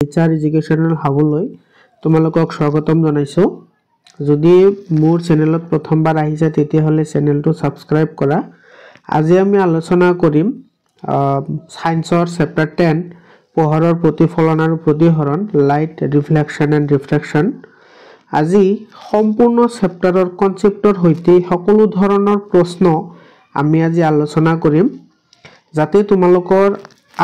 Teacher educational হাবলৈ তোমালোকক স্বাগতম জনাইছো। যদি মোৰ চেনেলত প্ৰথমবাৰ আহিছে তেতিয়াহলে চেনেলটো সাবস্ক্ৰাইব কৰা। আজি আমি আলোচনা কৰিম সায়েন্সৰ চেপ্টাৰ 10 পোহৰৰ প্ৰতিফলন আৰু প্ৰতিহৰণ লাইট ৰিফ্লেকশন এণ্ড ৰিফ্ৰেকশন। আজি সম্পূৰ্ণ চেপ্টাৰৰ কনসেপ্টৰ হৈতে সকলো ধৰণৰ প্ৰশ্ন আমি আজি আলোচনা কৰিম, যাতে তোমালোকৰ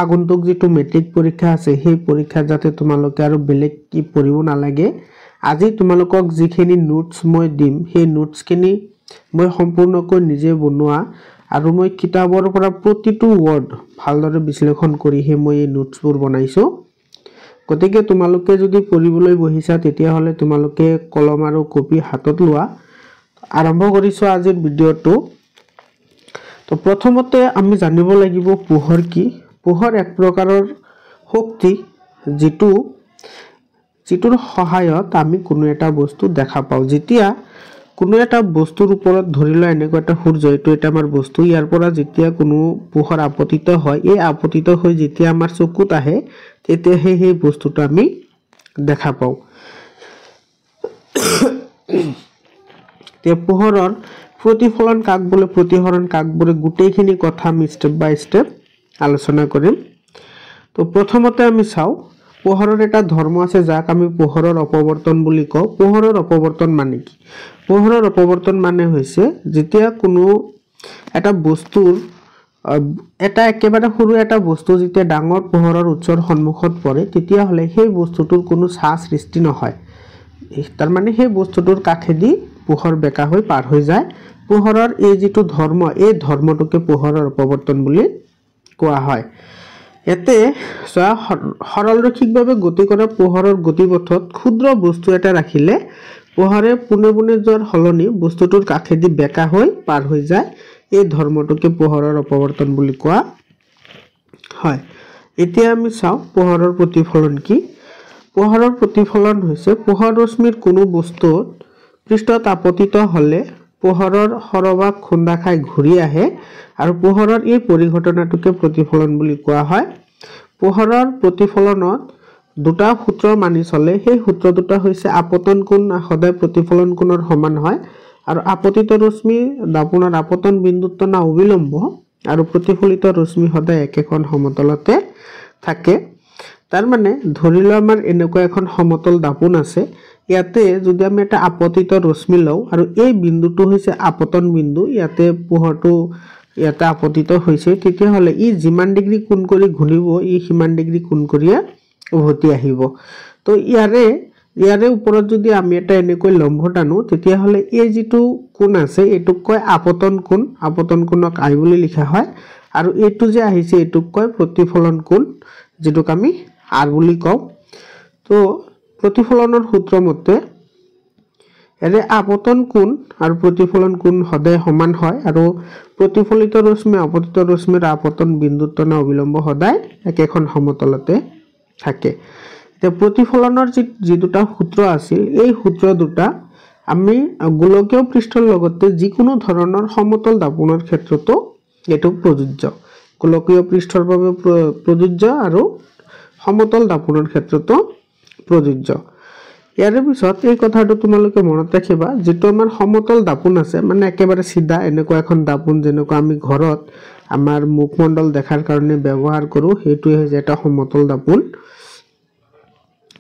আগন্তুক যেটো মেট্ৰিক পৰীক্ষা আছে সেই পৰীক্ষা যাতে তোমালোকে আৰু বেলেগ কি পঢ়িব নালাগে। আজি তোমালোকক যিখিনি নোটস মই দিম সেই নোটসখিনি মই সম্পূৰ্ণকৈ নিজে বনোৱা আৰু মই কিতাপৰ পৰা প্ৰতিটো ওয়াৰ্ড ভালদৰে বিশ্লেষণ কৰি হে মই এই নোটসবোৰ বনাইছো। গতিকে তোমালোকে যদি পঢ়িবলৈ বহিছা তেতিয়াহলে তোমালোকে কলম আৰু কপি হাতত লোৱা। আৰম্ভ কৰিছো আজিৰ ভিডিওটো। তো প্ৰথমতে আমি জানিব লাগিব পোহৰ কি। পোহৰ এক প্ৰকাৰৰ শক্তি যিটোৰ সহায়ত আমি কোনো এটা বস্তু দেখা পাওঁ। যেতিয়া কোনো এটা বস্তুৰ ওপৰত ধৰিলা এনেকুৱা এটা সূৰ্য, এইটো এটা আমাৰ বস্তু, ইয়াৰ পৰা যেতিয়া কোনো পোহৰ আপতিত হয়, এই আপতিত হৈ যেতিয়া আমাৰ চকুত আহে তেতিয়া সেই বস্তুটো আমি দেখা পাওঁ। তে পোহৰৰ প্ৰতিফলন কাক বোলে, প্ৰতিহৰণ কাক বোলে, গোটেইখিনি কথা আমি স্টেপ বাই স্টেপ আলোচনা কৰিম। তো প্ৰথমতে আমি চাও পোহৰৰ এটা ধৰ্ম আছে যাক আমি পোহৰৰ অপৱৰ্তন বুলি কওঁ। পোহৰৰ অপৱৰ্তন মানে কি? পোহৰৰ অপৱৰ্তন মানে হৈছে যেতিয়া কোনো এটা বস্তুৰ এটা একেবাৰে সৰু এটা বস্তু যেতিয়া ডাঙৰ পোহৰৰ উৎসৰ সন্মুখত পৰে তেতিয়া হলে সেই বস্তুটোৰ কোনো ছাঁ সৃষ্টি নহয়। তাৰ মানে সেই বস্তুটোৰ কাষেদি পোহৰ বেকা হৈ পাৰ হৈ যায়। পোহৰৰ এই যেটো ধৰ্ম, এই ধৰ্মটোকে পোহৰৰ অপৱৰ্তন বুলি কোৱা হয়। এতে সৰলৰৈখিকভাৱে গতি কৰা পোহৰৰ গতিপথত ক্ষুদ্ৰ বস্তু এটা ৰাখিলে পোহৰে পোনে পোনে যোৱাৰ হলনি বস্তুটোৰ কাষেদি বেকা হৈ পাৰ হৈ যায়। এই ধৰ্মটোকে পোহৰৰ অপৱৰ্তন বুলি কোৱা হয়। এতিয়া আমি চাও পোহৰৰ প্ৰতিফলন কি। পোহৰৰ প্ৰতিফলন হৈছে পোহৰ ৰশ্মিৰ কোনো বস্তুত পৃষ্ঠত আপতিত হলে পোহৰৰ সৰভাগ খুন্দা খাই ঘূৰি আহে আৰু পোহৰৰ এই পৰিঘটনাটোকে প্ৰতিফলন বুলি কোৱা হয়। পোহৰৰ প্ৰতিফলনত দুটা সূত্ৰ মানি চলে। সেই সূত্ৰ দুটা হৈছে আপতন কোণ সদায় প্ৰতিফলন কোণৰ সমান হয় আৰু আপতিত ৰশ্মি দাপোনৰ আপতন বিন্দুত না অবিলম্ব আৰু প্ৰতিফলিত ৰশ্মি সদায় একেখন সমতলতে থাকে। তাৰ মানে ধৰিলো আমাৰ এনেকুৱা এখন সমতল দাপোন আছে, ইয়াতে যদি আমি এটা আপতিত ৰশ্মি লওঁ আৰু এই বিন্দুটো হৈছে আপতন বিন্দু, ইয়াতে পোহৰটো ইয়াতে আপতিত হৈছে, তেতিয়া হলে ই যিমান ডিগ্ৰী কোণ কৰি ঘূৰিব ই সিমান ডিগ্ৰী কোণ কৰিয়ে উভতি আহিব। তো ইয়াৰে ওপৰত যদি আমি এটা এনেকৈ লম্ব টানো তেতিয়া হলে এই যেটো কোণ আছে এটোক কয় আপতন কোণ। আপতন কোণক আই বুলি লিখা হয় আৰু এইটো যে আহিছে এটোক কয় প্ৰতিফলন কোণ, যেটোক আমি আৰ বুলি কওঁ। তো প্ৰতিফলনৰ সূত্ৰ মতে এনে আপতন কোণ আৰু প্ৰতিফলন কোণ সদায় সমান হয় আৰু প্ৰতিফলিত ৰশ্মি আপতিত ৰশ্মিৰ আপতন বিন্দুত না অবিলম্ব সদায় একেখন সমতলতে থাকে। এতিয়া প্ৰতিফলনৰ যি দুটা সূত্ৰ আছিল এই সূত্ৰ দুটা আমি গোলকীয় পৃষ্ঠৰ লগতে যিকোনো ধৰণৰ সমতল দাপোনৰ ক্ষেত্ৰতো এটো প্ৰযোজ্য। গোলকীয় পৃষ্ঠৰ বাবে প্ৰযোজ্য আৰু সমতল দাপোনৰ ক্ষেত্ৰতো প্ৰযোজ্য। ইয়াৰ পিছত এই কথাটো তোমালোকে মনত ৰাখিবা, যেটো আমাৰ সমতল দাপোন আছে মানে একেবাৰে সিধা এনেকুৱা এখন দাপোন যেনেকুৱা আমি ঘৰত আমাৰ মুখমণ্ডল দেখাৰ কাৰণে ব্যৱহাৰ কৰো, সেইটোৱে হৈছে এটা সমতল দাপোন।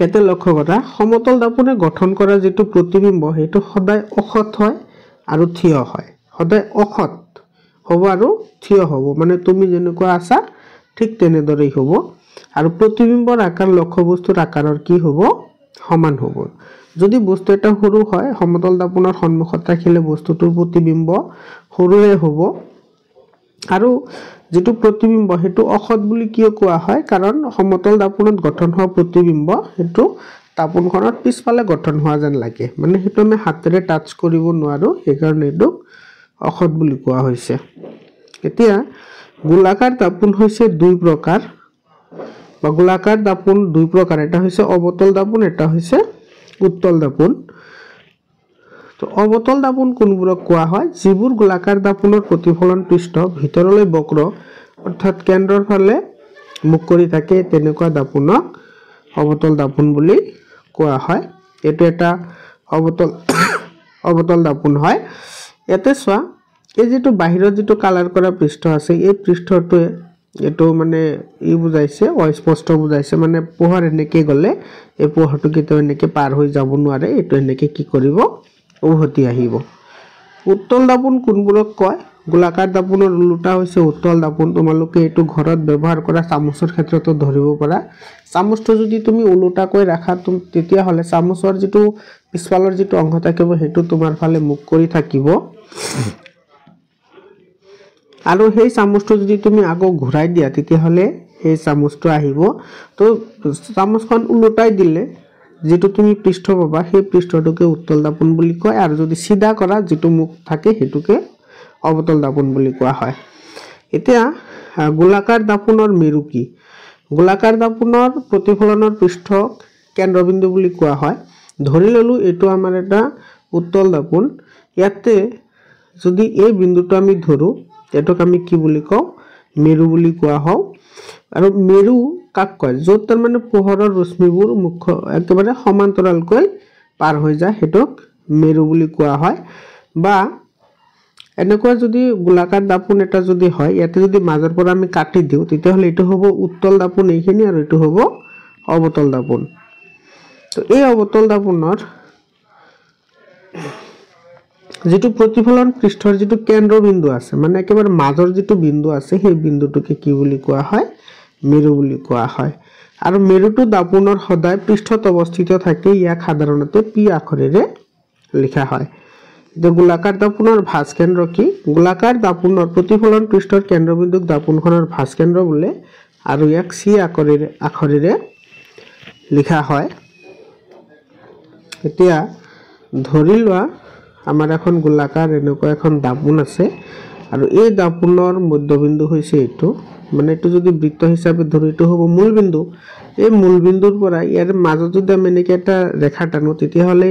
এতে লক্ষ্য কৰা সমতল দাপোনে গঠন কৰা যেটো প্ৰতিবিম্ব সেইটো সদায় অসৎ হয় আৰু থিয় হয়। সদায় অসৎ হ'ব আৰু থিয় হ'ব, মানে তুমি যেনেকুৱা আছা ঠিক তেনেদৰেই হ'ব আৰু প্ৰতিবিম্বৰ আকাৰ লক্ষ্যবস্তুৰ আকাৰৰ কি হ'ব? সমান হ'ব। যদি বস্তু এটা সৰু হয় সমতল দাপোনৰ সন্মুখত ৰাখিলে বস্তুটোৰ প্ৰতিবিম্ব সৰুৱে হ'ব আৰু যেটো প্ৰতিবিম্ব সেইটো অসৎ বুলি কিয় কোৱা হয়? কাৰণ সমতল দাপোনত গঠন হোৱা প্ৰতিবিম্ব সেইটো দাপোনখনৰ পিছফালে গঠন হোৱা যেন লাগে, মানে সেইটো আমি হাতেৰে টাচ কৰিব নোৱাৰো, সেইকাৰণে এইটো অসৎ বুলি কোৱা হৈছে। এতিয়া গোলাকাৰ দাপোন হৈছে দুই প্ৰকাৰ বা গোলাকাৰ দাপোন দুই প্ৰকাৰ, এটা হৈছে অবতল দাপোন, এটা হৈছে উত্তল দাপোন। তো অবতল দাপোন কোনবোৰক কোৱা হয়? যিবোৰ গোলাকাৰ দাপোনৰ প্ৰতিফলন পৃষ্ঠ ভিতৰলৈ বক্ৰ অৰ্থাৎ কেন্দ্ৰৰ ফালে মুখ কৰি থাকে তেনেকুৱা দাপোনক অবতল দাপোন বুলি কোৱা হয়। এইটো এটা অবতল দাপোন হয়। ইয়াতে চোৱা এই যেটো বাহিৰত যেটো কালাৰ কৰা পৃষ্ঠ আছে এই পৃষ্ঠটোৱে এটো মানে ই বুজাইছে অস্পষ্ট বুজাইছে মানে পোহৰ এনেকে গলে এই পোহৰটো কেতিয়াও এনেকে পাৰ হৈ যাব নোৱাৰে এটো এনেকে কি কৰিব উভতি আহিব। উত্তল দাপোন কোনবোৰক কয় গোলাকাৰ দাপোনৰ উল্টা হৈছে উত্তল দাপোন। তোমালোকে এটো ঘৰত ব্যৱহাৰ কৰা চামুচৰ ক্ষেত্ৰতো ধৰিব পাৰা। চামুচটো যদি তুমি উল্টাকৈ ৰাখা তেতিয়া হলে চামুচৰ যেটো পিছফালৰ যেটো অংশ থাকিব হেতু তোমাৰ ফালে মুখ কৰি থাকিব আৰু সেই চামুচটো যদি তুমি আগো ঘূৰাই দিয়া তেতিয়া হলে এই চামুচটো আহিব। তো চামুচখন উল্টাই দিলে যেটো তুমি পৃষ্ঠ পাবা সেই পৃষ্ঠটোকে উত্তল দাপোন বুলি কয় আৰু যদি সিধা কৰা যেটো মুখ থাকে হেতুকে অবতল দাপোন বুলি কোৱা হয়। এতিয়া গোলাকাৰ দাপোনৰ মেৰু কি গোলাকাৰ দাপোনৰ প্ৰতিফলনৰ পৃষ্ঠক কেন্দ্ৰবিন্দু বুলি কোৱা হয়। ধৰি ললো এটো আমাৰ এটা উত্তল দাপোন ইয়াতে যদি এই বিন্দুটো আমি ধৰো এটোক আমি কি বুলি কও মেৰু বুলি কোৱা হয়। আৰু মেৰু কাক কয় যত তাৰ মানে পোহৰৰ ৰশ্মিবোৰ মুখ্য একেবাৰে সমান্তৰালকৈ পাৰ হৈ যায় হেতুক মেৰু বুলি কোৱা হয়। বা এনেকুৱা যদি গোলাকাৰ দাপোন এটা যদি হয় ইয়াতে যদি মাজৰ পৰা আমি কাটি দিও তেতিয়া হলে এটো হ'ব উত্তল দাপোন এইখিনি আৰু এটো হ'ব অবতল দাপোন। তো এই অবতল দাপোনৰ যেটো প্ৰতিফলন পৃষ্ঠৰ যেটো কেন্দ্ৰবিন্দু আছে মানে একেবাৰে মাজৰ যেটো বিন্দু আছে সেই বিন্দুটোকে কি বুলি কোৱা হয় মেৰু বুলি কোৱা হয়। আৰু মেৰুটো দাপোনৰ সদায় পৃষ্ঠত অৱস্থিত থাকে ইয়াক সাধাৰণতে পি আখৰেৰে লিখা হয়। যে গোলাকাৰ দাপোনৰ ভাঁজ কেন্দ্ৰ কি গোলাকাৰ দাপোনৰ প্ৰতিফলন পৃষ্ঠৰ কেন্দ্ৰবিন্দুক দাপোনখনৰ ভাঁজ কেন্দ্ৰ বোলে আৰু ইয়াক সি আখৰেৰে লিখা হয়। এতিয়া ধৰি লোৱা আমাৰ এখন গোলাকাৰ এনেকুৱা এখন দাপোন আছে আৰু এই দাপোনৰ মধ্যবিন্দু হৈছে এটো মানে এটো যদি বৃত্ত হিচাপে ধৰি এটো হ'ব মূলবিন্দু। এই মূলবিন্দুৰ পৰা ইয়াৰ মাজত যদি আমি এনেকে এটা ৰেখা টানো তেতিয়া হলে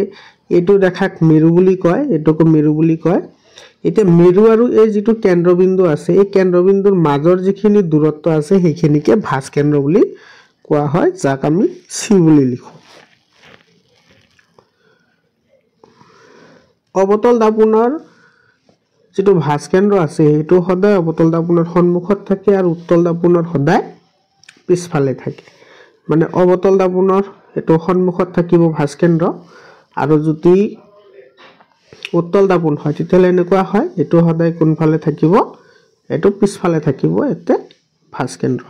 এটো ৰেখাক মেৰু বুলি কয় এটোকো মেৰু বুলি কয়। এতিয়া মেৰু আৰু এই যেটো কেন্দ্ৰবিন্দু আছে এই কেন্দ্ৰবিন্দুৰ মাজৰ যিখিনি দূৰত্ব আছে সেইখিনিকে ভাঁজ কেন্দ্ৰ বুলি কোৱা হয় যাক আমি সি বুলি লিখো। অবতল দাপোনৰ যেটো ভাঁজ কেন্দ্ৰ আছে হেতু সদায় অবতল দাপোনৰ সন্মুখত থাকে আৰু উত্তল দাপোনৰ সদায় পিছফালে থাকে। মানে অবতল দাপোনৰ এটো সন্মুখত থাকিব ভাঁজ কেন্দ্ৰ আৰু যদি উত্তল দাপোন হয় তেতিয়া এনেকুৱা হয় এটো সদায় কোনফালে থাকিব এটো পিছফালে থাকিব এতে ভাঁজ কেন্দ্ৰ।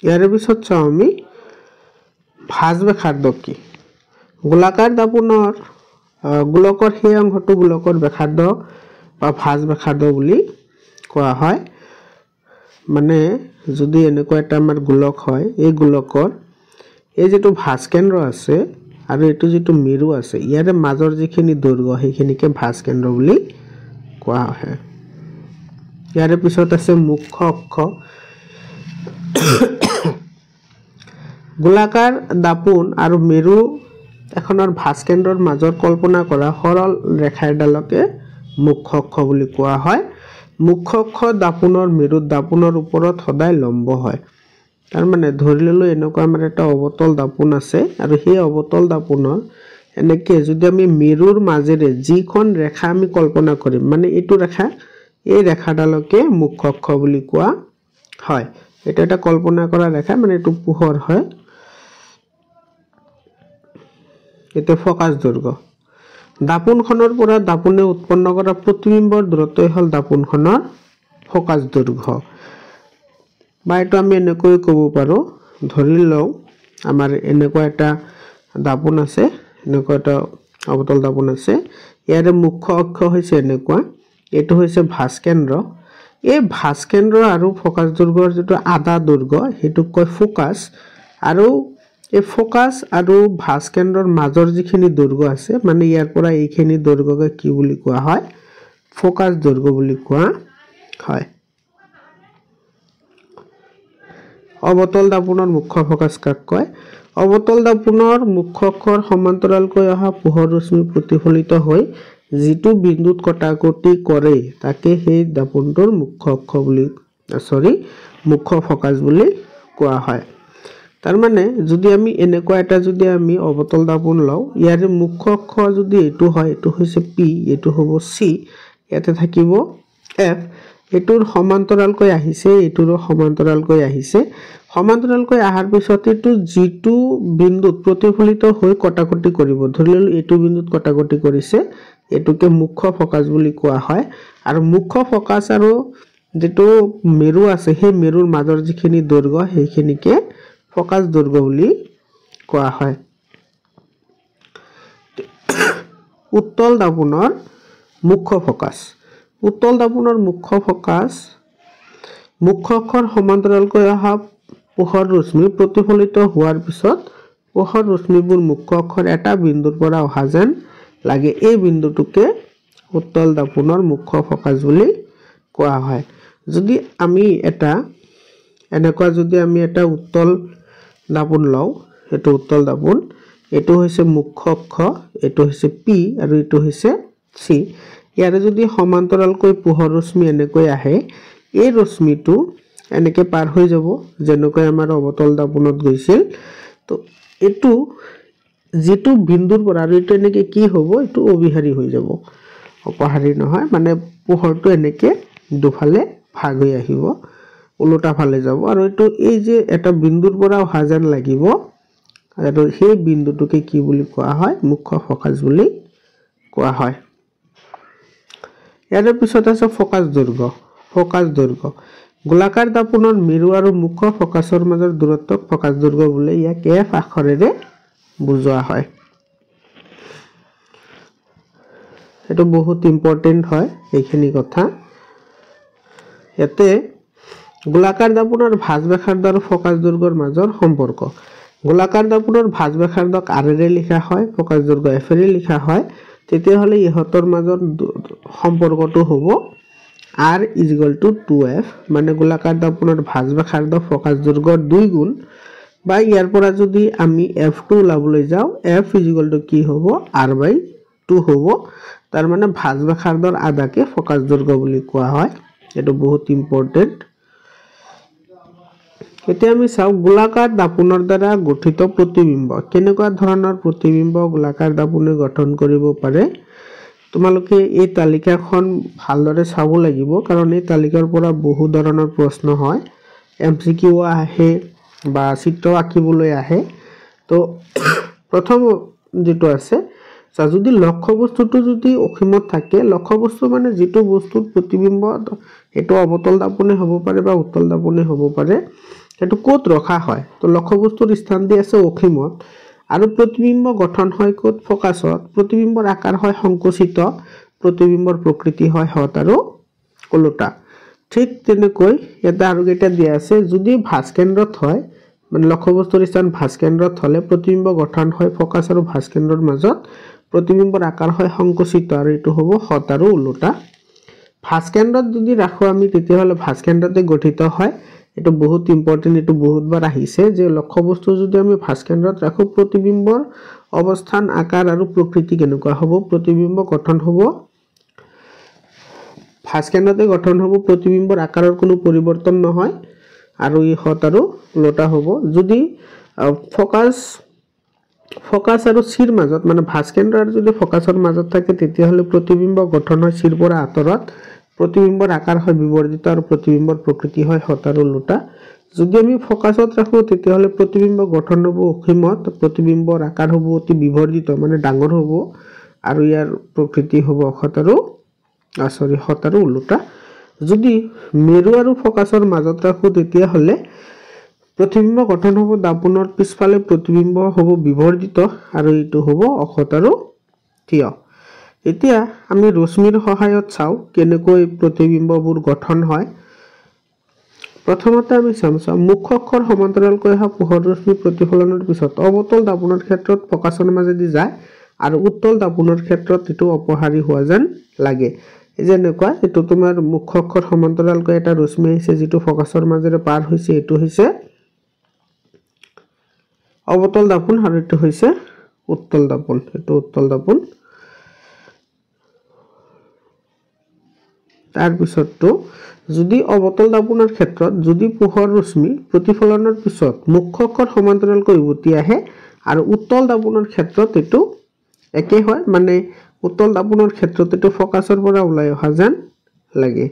ইয়াৰ পিছত চাও আমি ভাঁজ ব্যাসাৰ্ধ কি গোলাকাৰ দাপোনৰ গোলকৰ সেই অংশটো গোলকৰ ব্যাসাৰ্ধ বা ভাঁজ ব্যাসাৰ্ধ বুলি কোৱা হয়। মানে যদি এনেকুৱা এটা আমাৰ গোলক হয় এই গোলকৰ এই যেটো ভাঁজ কেন্দ্ৰ আছে আৰু এটো যেটো মেৰু আছে ইয়াৰে মাজৰ যিখিনি দৈৰ্ঘ্য সেইখিনিকে ভাঁজ কেন্দ্ৰ বুলি কোৱা হয়। ইয়াৰে পিছত আছে মুখ্য অক্ষ গোলাকাৰ দাপোন আৰু মেৰু এখনৰ ভাঁজ কেন্দ্ৰৰ মাজত কল্পনা কৰা সৰল ৰেখা এডালকে মুখ্য অক্ষ বুলি কোৱা হয়। মুখ্য অক্ষ দাপোনৰ মেৰুত দাপোনৰ ওপৰত সদায় লম্ব হয়। তাৰ মানে ধৰি ললো এনেকুৱা আমাৰ এটা অবতল দাপোন আছে আৰু সেই অবতল দাপোনৰ এনেকে যদি আমি মেৰুৰ মাজেৰে যিখন ৰেখা আমি কল্পনা কৰিম মানে এটো ৰেখা এই ৰেখাডালকে মুখ্য অক্ষ বুলি কোৱা হয়। এটা এটা কল্পনা কৰা ৰেখা মানে এটো পোহৰ হয়। এটো ফোকাস দৈৰ্ঘ্য দাপোনখনৰ পৰা দাপোনে উৎপন্ন কৰা প্ৰতিবিম্বৰ দূৰত্বই হল দাপোনখনৰ ফোকাস দৈৰ্ঘ্য। বা এটো আমি এনেকৈ ক'ব পাৰো ধৰি লও আমাৰ এনেকুৱা এটা দাপোন আছে এনেকুৱা এটা অবতল দাপোন আছে ইয়াৰে মুখ্য অক্ষ হৈছে এনেকুৱা এটো হৈছে ভাঁজ কেন্দ্ৰ। এই ভাঁজ কেন্দ্ৰ আৰু ফোকাস দৈৰ্ঘ্যৰ যেটো আধা দৈৰ্ঘ্য হেতুক কয় ফোকাস আৰু এই ফোকাস আৰু ভাঁজ কেন্দ্ৰৰ মাজৰ যিখিনি দৈৰ্ঘ্য আছে মানে ইয়াৰ পৰা এইখিনি দৈৰ্ঘ্যকে কি বুলি কোৱা হয় ফোকাস দৈৰ্ঘ্য বুলি কোৱা হয়। অবতল দাপোনৰ মুখ্য ফোকাস কাক কয় অবতল দাপোনৰ মুখ্য অক্ষৰ সমান্তৰালকৈ অহা পোহৰ ৰশ্মি প্ৰতিফলিত হৈ যেটো বিন্দুত কটাকটি কৰে তাকে সেই দাপোনটোৰ মুখ্য অক্ষ বুলি মুখ্য ফোকাস বুলি কোৱা হয় তাৰ মানে যদি আমি এনেকুৱা এটা যদি আমি অৱতল দাপোন লওঁ ইয়াৰে মুখ্য অক্ষৰ যদি এটো হয় এটো হৈছে পি এটো হ'ব সি ইয়াতে থাকিব এফ এটোৰ সমান্তৰালকৈ আহিছে এটোৰ সমান্তৰালকৈ আহিছে সমান্তৰালকৈ আহাৰ পিছত এটো জিটু বিন্দুত প্ৰতিফলিত হৈ কটাকটি কৰিব ধৰিলে এটো বিন্দুত কটাকটি কৰিছে এটোকে মুখ্য ফোকাস বুলি কোৱা হয় আৰু মুখ্য ফোকাস আৰু যেটো মেৰু আছে হে মেৰুৰ মাজৰ যিখিনি দৈৰ্ঘ্য হেখিনিকে ফোকাস দৈৰ্ঘ্য বুলি কোৱা হয় উত্তল দাপোনৰ মুখ্য ফোকাস উত্তল দাপোনৰ মুখ্য ফোকাস মুখ্য অক্ষৰ সমান্তৰালকৈ অহা পোহৰ ৰশ্মি প্ৰতিফলিত হোৱাৰ পিছত পোহৰ ৰশ্মিবোৰ মুখ্য অক্ষৰ এটা বিন্দুৰ পৰা অহা যেন লাগে এই বিন্দুটোকে উত্তল দাপোনৰ মুখ্য ফোকাস বুলি কোৱা হয় যদি আমি এটা এনেকুৱা যদি আমি এটা উত্তল দাপোন লওঁ এটো উত্তল দাপোন এটো হৈছে মুখ্য অক্ষ এটো হৈছে পি আৰু এটো হৈছে সি ইয়াৰে যদি সমান্তৰালকৈ পোহৰ ৰশ্মি এনেকৈ আহে এই ৰশ্মিটো এনেকৈ পাৰ হৈ যাব যেনেকৈ আমাৰ অৱতল দাপোনত গৈছিল তো এটো যেটো বিন্দুৰ পৰা আৰু এটো এনেকৈ কি হ'ব এটো অবিহাৰী হৈ যাব অপহাৰী নহয় মানে পোহৰটো এনেকৈ দুফালে ভাগ হৈ আহিব উল্টা ফালে যাব আৰু এটো এই যে এটা বিন্দুৰ পৰা অহা যেন লাগিব আৰু সেই বিন্দুটোকে কি বুলি কোৱা হয় মুখ্য ফোকাস বুলি কোৱা হয় ইয়াৰ পিছত আছে ফোকাস দৈৰ্ঘ্য গোলাকাৰ দাপোনৰ মেৰু আৰু মুখ্য ফোকাসৰ মাজৰ দূৰত্বক ফোকাস দৈৰ্ঘ্য বোলে ইয়াক এফ আখৰেৰে বুজোৱা হয় এটো বহুত ইম্পৰ্টেন্ট হয় এইখিনি কথা ইয়াতে গোলাকাৰ দাপোনৰ ভাঁজ ব্যাসাৰ্ধ আৰু ফোকাস দৈৰ্ঘ্যৰ মাজৰ সম্পৰ্ক গোলাকাৰ দাপোনৰ ভাঁজ ব্যাসাৰ্ধক আৰেৰে লিখা হয় ফোকাস দৈৰ্ঘ্য এফেৰে লিখা হয় তেতিয়া হলে ইহতৰ মাজৰ সম্পৰ্কটো হ'ব r = 2f মানে গোলাকাৰ দাপোনৰ ভাঁজ ব্যাসাৰ্ধ ফোকাস দৈৰ্ঘ্যৰ 2 গুণ বা ইয়াৰ পৰা যদি আমি f2 লাবলৈ যাও f = কি হ'ব r/2 হ'ব তাৰ মানে ভাঁজ ব্যাসাৰ্ধৰ আধাকে ফোকাস দৈৰ্ঘ্য বুলি কোৱা হয় এটো বহুত ইম্পৰ্টেন্ট এতিয়া আমি চাও গোলাকাৰ দাপোনৰ দ্বাৰা গঠিত প্ৰতিবিম্ব কেনেকুৱা ধৰণৰ প্ৰতিবিম্ব গোলাকাৰ দাপোনে গঠন কৰিব পাৰে তোমালোকে এই তালিকাখন ভালদৰে চাব লাগিব কাৰণ এই তালিকাৰ পৰা বহু ধৰণৰ প্ৰশ্ন হয় এমসিকিউ আহে বা চিত্ৰ আঁকিবলৈ আহে তো প্ৰথম যেটো আছে যদি লক্ষ্য বস্তুটো যদি অসীমত থাকে লক্ষ্য বস্তু মানে যেটো বস্তুৰ প্ৰতিবিম্ব এটো অৱতল দাপোনে হ'ব পাৰে বা উত্তল দাপোনে হ'ব পাৰে এটো কোত ৰখা হয় তো লক্ষ্য বস্তুৰ স্থান দি আছে অসীমত আৰু প্ৰতিবিম্ব গঠন হয় কোত ফোকাসত প্ৰতিবিম্বৰ আকাৰ হয় সংকুচিত প্ৰতিবিম্বৰ প্ৰকৃতি হয় হত আৰু ওলোটা ঠিক তেনেকৈ এটা আৰু এটা দিয়া আছে যদি ভাঁজ কেন্দ্ৰত হয় মানে লক্ষ্য বস্তুৰ স্থান ভাঁজ কেন্দ্ৰত হলে প্ৰতিবিম্ব গঠন হয় ফোকাস আৰু ভাঁজ কেন্দ্ৰৰ মাজত প্ৰতিবিম্বৰ আকাৰ হয় সংকুচিত আৰু এটো হ'ব হত আৰু ওলোটা ভাঁজ কেন্দ্ৰত যদি ৰাখো আমি তেতিয়া হলে ভাঁজ কেন্দ্ৰতে গঠিত হয় এটো বহুত ইম্পৰ্টেন্ট এটো বহুতবাৰ আহিছে যে লক্ষ্য বস্তু যদি আমি ভাঁজ কেন্দ্ৰত ৰাখো প্ৰতিবিম্বৰ অৱস্থান আকাৰ আৰু প্ৰকৃতি কেনেকুৱা হ'ব প্ৰতিবিম্ব গঠন হ'ব ভাঁজ কেন্দ্ৰতে গঠন হ'ব প্ৰতিবিম্বৰ আকাৰৰ কোনো পৰিৱৰ্তন নহয় আৰু ই হত আৰু ওলোটা হ'ব যদি ফোকাস আৰু সিৰ মাজত মানে ভাঁজ কেন্দ্ৰ আৰু যদি ফোকাসৰ মাজত থাকে তেতিয়া হলে প্ৰতিবিম্ব গঠন হয় সিৰ পৰা আতৰত প্ৰতিবিম্বৰ আকাৰ হয় বিবৰ্ধিত আৰু প্ৰতিবিম্বৰ প্ৰকৃতি হয় হত আৰু ওলোটা যদি আমি ফোকাসত ৰাখো তেতিয়া হলে প্ৰতিবিম্ব গঠন হ'ব অসীমত প্ৰতিবিম্বৰ আকাৰ হ'ব অতি বিবৰ্ধিত মানে ডাঙৰ হ'ব আৰু ইয়াৰ প্ৰকৃতি হ'ব হত আৰু ওলোটা যদি মেৰু আৰু ফোকাসৰ মাজত ৰাখো তেতিয়া হলে প্ৰতিবিম্ব গঠন হ'ব দাপোনৰ পিছফালে প্ৰতিবিম্ব হ'ব বিবৰ্ধিত আৰু এটো হ'ব অখত আৰু থিয় এতিয়া আমি ৰশ্মিৰ সহায়ত চাও কেনেকৈ প্ৰতিবিম্ববোৰ গঠন হয় প্ৰথমতে আমি চাম মুখ্য অক্ষৰ সমান্তৰালকৈ অহা পোহৰ ৰশ্মি প্ৰতিফলনৰ পিছত অৱতল দাপোনৰ ক্ষেত্ৰত ফোকাসৰ মাজেদি যায় আৰু উত্তল দাপোনৰ ক্ষেত্ৰত এটো অপহাৰী হোৱা যেন লাগে যেনেকুৱা এটো তোমাৰ মুখ্য অক্ষৰ সমান্তৰালকৈ এটা ৰশ্মি আহিছে যেটো ফোকাসৰ মাজেৰে পাৰ হৈছে এটো হৈছে অৱতল দাপোন আৰু এটো হৈছে উত্তল দাপোন এটো উত্তল দাপোন তাৰ পিছতটো যদি অৱতল দাপোনৰ ক্ষেত্ৰত যদি পোহৰ ৰশ্মি প্ৰতিফলনৰ পিছত মুখ্য অক্ষৰ সমান্তৰালকৈ উভতি আহে আৰু উত্তল দাপোনৰ ক্ষেত্ৰত এটো একে হয় মানে উত্তল দাপোনৰ ক্ষেত্ৰত এটো ফোকাসৰ পৰা ওলাই অহা যেন লাগে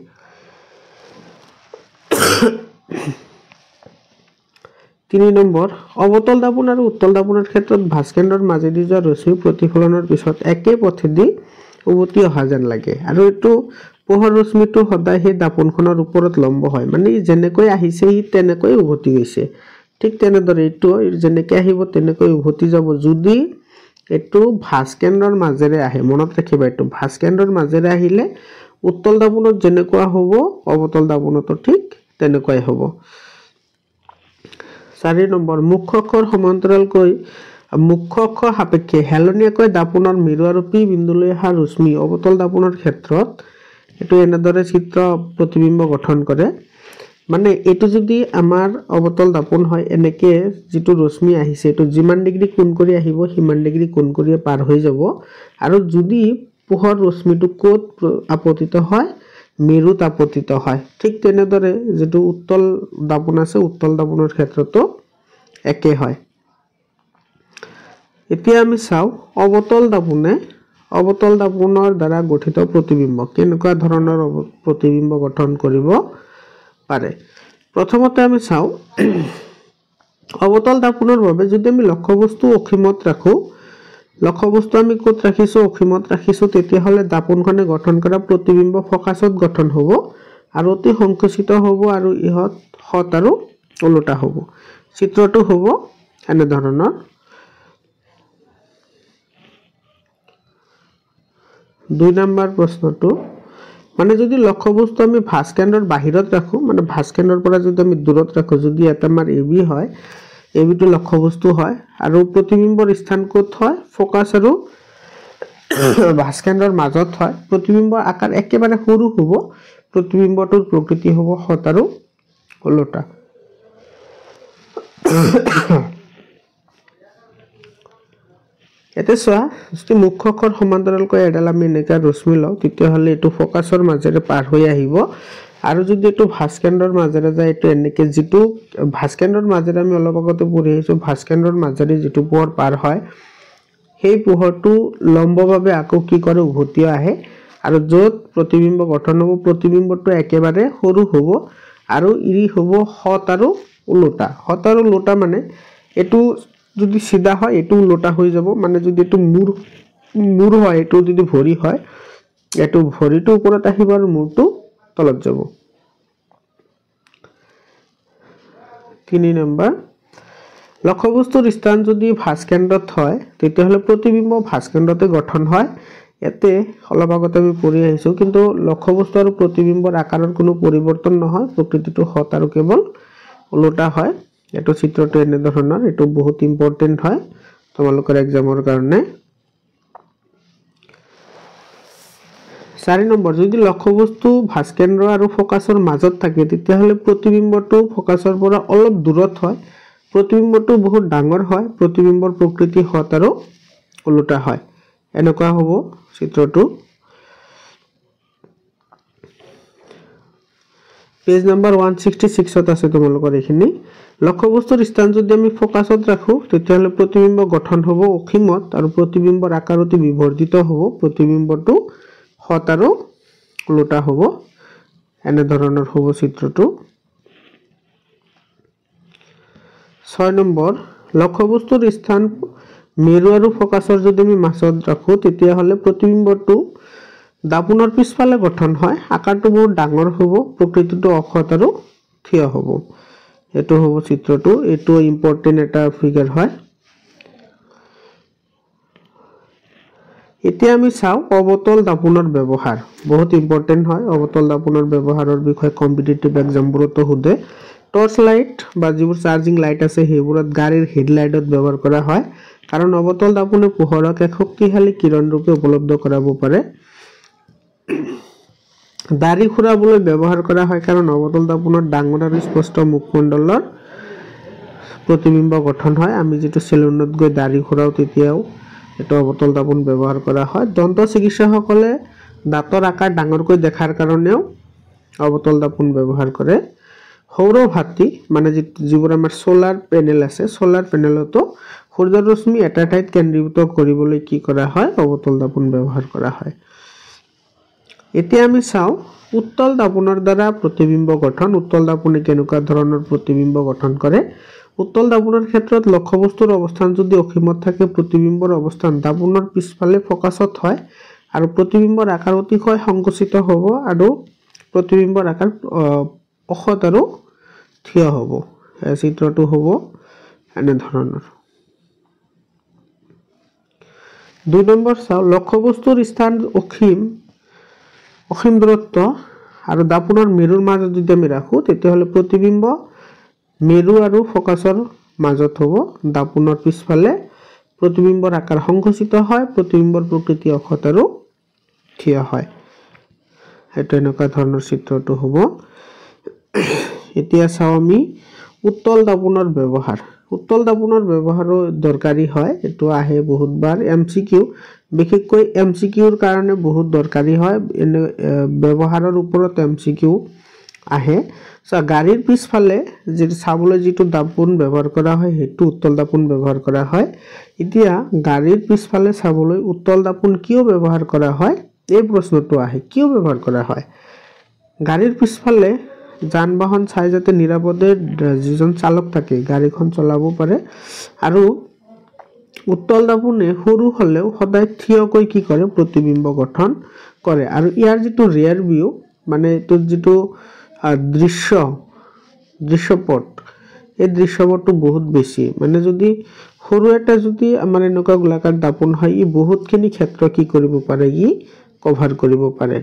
3 নম্বৰ অৱতল দাপোন আৰু উত্তল দাপোনৰ ক্ষেত্ৰত ভাস্কেন্দ্ৰৰ মাজেদি যোৱা ৰশ্মি প্ৰতিফলনৰ পিছত একে পথেদি উভতি অহা যেন লাগে আৰু এটো পোহৰ ৰশ্মিটো সদায় সেই দাপোনখনৰ ওপৰত লম্ব হয় মানে যেনেকৈ আহিছে ই তেনেকৈ উভতি গৈছে ঠিক তেনেদৰে এটো যেনেকৈ আহিব তেনেকৈ উভতি যাব যদি এটো ভাস্কেন্দ্ৰৰ মাজেৰে আহে মনত ৰাখিবা এটো ভাস্কেন্দ্ৰৰ মাজেৰে আহিলে উত্তল দাপোনত যেনেকুৱা হ'ব অৱতল দাপোনতো ঠিক তেনেকৈ হ'ব 4 নম্বৰ মুখ্য অক্ষৰ সমান্তৰালকৈ মুখ্য অক্ষ সাপেক্ষে হেলনীয়াকৈ দাপোনৰ মেৰু আৰু পি বিন্দুলৈ অহা ৰশ্মি অৱতল দাপোনৰ ক্ষেত্ৰত এটো এনেদৰে চিত্ৰ প্ৰতিবিম্ব গঠন কৰে মানে এটো যদি আমাৰ অৱতল দাপোন হয় এনেকে যেটো ৰশ্মি আহিছে এটো যিমান ডিগ্ৰী কোণ কৰি আহিব সিমান ডিগ্ৰী কোণ কৰি পাৰ হৈ যাব আৰু যদি পোহৰ ৰশ্মিটো কোত আপতিত হয় মেৰুত আপতিত হয় ঠিক তেনেদৰে যেটো উত্তল দাপোন আছে উত্তল দাপোনৰ ক্ষেত্ৰতো একে হয় এতিয়া আমি চাও অৱতল দাপোনৰ দ্বাৰা গঠিত প্ৰতিবিম্ব কেনেকুৱা ধৰণৰ প্ৰতিবিম্ব গঠন কৰিব পাৰে প্ৰথমতে আমি চাও অৱতল দাপোনৰ বাবে যদি আমি লক্ষ্যবস্তু অসীমত ৰাখো লক্ষ্যবস্তু আমি কোত ৰাখিছো অসীমত ৰাখিছো তেতিয়া হলে দাপোনখনে গঠন কৰা প্ৰতিবিম্ব ফোকাসত গঠন হ'ব আৰু অতি সংকুচিত হ'ব আৰু ইহত হত আৰু ওলোটা হ'ব চিত্ৰটো হ'ব এনে ধৰণৰ 2 নম্বৰ প্ৰশ্নটো মানে যদি লক্ষ্যবস্তু আমি ভাস্কেন্দ্ৰৰ বাহিৰত ৰাখো মানে ভাস্কেন্দ্ৰৰ পৰা যদি আমি দূৰত ৰাখো যদি এটা আমাৰ এবি হয় এবি টো লক্ষ্যবস্তু হয় আৰু প্ৰতিবিম্বৰ স্থান ক'ত হয় ফোকাস আৰু ভাস্কেন্দ্ৰৰ মাজত হয় প্ৰতিবিম্বৰ আকাৰ একেবাৰে সৰু হ'ব প্ৰতিবিম্বটোৰ প্ৰকৃতি হ'ব হত আৰু ওলোটা এতে সোয়া যদি মুখ্য অক্ষৰ সমান্তৰালকৈ এডাল আমি এনেকা ৰশ্মি লও তেতিয়া হলে এটো ফোকাসৰ মাজেৰে পাৰ হৈ আহিব আৰু যদি এটো ভাস্কেন্দ্ৰৰ মাজেৰে যায় এটো এনেকে যেটো ভাস্কেন্দ্ৰৰ মাজেৰে আমি অলপ আগতে পঢ়ি আহিছো ভাস্কেন্দ্ৰৰ মাজেৰে যেটো পোহৰ পাৰ হয় সেই পোহৰটো লম্বভাৱে আকো কি কৰে উভতি আহে আৰু যত প্ৰতিবিম্ব গঠন হ'ব প্ৰতিবিম্বটো একেবাৰে সৰু হ'ব আৰু ইৰি হ'ব হত আৰু ওলোটা মানে এটো যদি সিধা হয় এটো ওলোটা হৈ যাব মানে যদি এটো মূৰ হয় এটো যদি ভৰি হয় এটো ভৰিটো ওপৰত আহিব আৰু মূৰটো তলত যাব 3 নম্বৰ লক্ষ্যবস্তুৰ স্থান যদি ভাস্কেন্দ্ৰত হয় তেতিয়া হলে প্ৰতিবিম্ব ভাস্কেন্দ্ৰতে গঠন হয় এতে অলপ আগতে আমি পঢ়ি আহিছো কিন্তু লক্ষ্যবস্তু আৰু প্ৰতিবিম্বৰ আকাৰৰ কোনো পৰিৱৰ্তন নহয় প্ৰকৃতিটো হত আৰু কেৱল ওলোটা হয় এটো চিত্ৰটো এনে ধৰণৰ এটো বহুত ইম্পৰ্টেন্ট হয় তোমালোকৰ এক্সামৰ কাৰণে 4 নম্বৰ যদি লক্ষ্যবস্তু ভাস্কেন্দ্ৰ আৰু ফোকাসৰ মাজত থাকে তেতিয়া হলে প্ৰতিবিম্বটো ফোকাসৰ পৰা অলপ দূৰত হয় প্ৰতিবিম্বটো বহুত ডাঙৰ হয় প্ৰতিবিম্বৰ প্ৰকৃতি হত আৰু ওলোটা হয় এনেকুৱা হ'ব চিত্ৰটো পেজ নম্বৰ 166 ত আছে তোমালোকৰ এখিনি লক্ষ্যবস্তুৰ স্থান যদি আমি ফোকাসত ৰাখো তেতিয়া হলে প্ৰতিবিম্ব গঠন হ'ব অসীমত আৰু প্ৰতিবিম্বৰ আকাৰ অতি বিবৰ্ধিত হ'ব প্ৰতিবিম্বটো হত আৰু ওলোটা হ'ব এনে ধৰণৰ হ'ব চিত্ৰটো 6 নম্বৰ লক্ষ্যবস্তুৰ স্থান মেৰু আৰু ফোকাসৰ যদি আমি মাজত ৰাখো তেতিয়া হলে প্ৰতিবিম্বটো দাপোনৰ পিছফালে গঠন হয় আকাৰটো বহুত ডাঙৰ হ'ব প্ৰকৃতিটো অখত আৰু থিয় হ'ব এটো হ'ব চিত্ৰটো এটো ইম্পৰ্টেন্ট এটা ফিগাৰ হয় এতিয়া আমি চাও অৱতল দাপোনৰ ব্যৱহাৰ বহুত ইম্পৰ্টেন্ট হয় অৱতল দাপোনৰ ব্যৱহাৰৰ বিষয়ে কম্পিটিটিভ এক্সামবোৰতো হোদে টৰ্চ লাইট বা যিবোৰ চাৰ্জিং লাইট আছে হেবোৰত গাড়ীৰ হেডলাইটত ব্যৱহাৰ কৰা হয় কাৰণ অৱতল দাপোনে পোহৰক এক শক্তিশালী কিৰণ ৰূপে উপলব্ধ কৰাব পাৰে দাড়ি খুৰাবলৈ ব্যৱহাৰ কৰা হয় কাৰণ অৱতল দাপোনৰ ডাঙৰ আৰু স্পষ্ট মুখমণ্ডলৰ প্ৰতিবিম্ব গঠন হয় আমি যেটো সেলুনত গৈ দাড়ি খুৰাও তেতিয়াও এটো অৱতল দাপোন ব্যৱহাৰ কৰা হয় দন্ত চিকিৎসকলে দাঁতৰ আকাৰ ডাঙৰকৈ দেখাৰ কাৰণেও অবতল দাপোন ব্যৱহাৰ কৰে সৌৰ ভাতি মানে যিবোৰ আমাৰ সোলাৰ পেনেল আছে সোলাৰ পেনেলতো সূৰ্যৰ ৰশ্মি এটা ঠাইত কেন্দ্ৰীভূত কৰিবলৈ কি কৰা হয় অবতল দাপোন ব্যৱহাৰ কৰা হয় এতিয়া আমি চাও উত্তল দাপোনৰ দ্বাৰা প্ৰতিবিম্ব গঠন উত্তল দাপোনে কেনেকুৱা ধৰণৰ প্ৰতিবিম্ব গঠন কৰে উত্তল দাপোনৰ ক্ষেত্ৰত লক্ষ্যবস্তুৰ অৱস্থান যদি অসীমত থাকে প্ৰতিবিম্বৰ অৱস্থান দাপোনৰ পিছফালে ফোকাসত হয় আৰু প্ৰতিবিম্বৰ আকাৰ অতিশয় সংকুচিত হ'ব আৰু প্ৰতিবিম্বৰ আকাৰ অখত আৰু থিয় হ'ব এই চিত্ৰটো হ'ব এনে ধৰণৰ 2 নম্বৰ চাও লক্ষ্যবস্তুৰ স্থান অসীম দূৰত্ব আৰু দাপোনৰ মেৰুৰ মাজত যদি আমি ৰাখো তেতিয়াহলে প্ৰতিবিম্ব মেৰু আৰু ফোকাসৰ মাজত হ'ব দাপোনৰ পিছফালে প্ৰতিবিম্বৰ আকাৰ সংকুচিত হয় প্ৰতিবিম্বৰ প্ৰকৃতি অখত আৰু থিয় হয় এটা এনেকুৱা ধৰণৰ চিত্ৰটো হ'ব এতিয়া চাও আমি উত্তল দাপোনৰ ব্যৱহাৰো দৰকাৰী হয় এটো আহে বহুতবাৰ এমসিকিউ বিশেষকৈ এমসিকিউৰ কাৰণে বহুত দৰকাৰী হয় ব্যৱহাৰৰ ওপৰত এমসিকিউ আহে গাড়ীৰ পিছফালে যে চাবলৈ যেটো দাপোন ব্যৱহাৰ কৰা হয় হেতু উত্তল দাপোন ব্যৱহাৰ কৰা হয় এতিয়া গাড়ীৰ পিছফালে চাবলৈ উত্তল দাপোন কিয় ব্যৱহাৰ কৰা হয় এই প্ৰশ্নটো আহে কিয় ব্যৱহাৰ কৰা হয় গাড়ীৰ পিছফালে যান বাহন চাই যাতে নিৰাপদে যিজন চালক থাকে গাড়ীখন চলাব পাৰে আৰু উত্তল দাপোনে সৰু হলেও সদায় থিয়কৈ কি কৰে প্ৰতিবিম্ব গঠন কৰে আৰু ইয়াৰ যেটো ৰিয়াৰ ভিউ মানে এটো যেটো দৃশ্যপট এই দৃশ্যপটটো বহুত বেছি মানে যদি সৰু এটা যদি আমাৰ এনেকুৱা গোলাকাৰ দাপোন হয় ই বহুতখিনি ক্ষেত্ৰ কি কৰিব পাৰে ই কভাৰ কৰিব পাৰে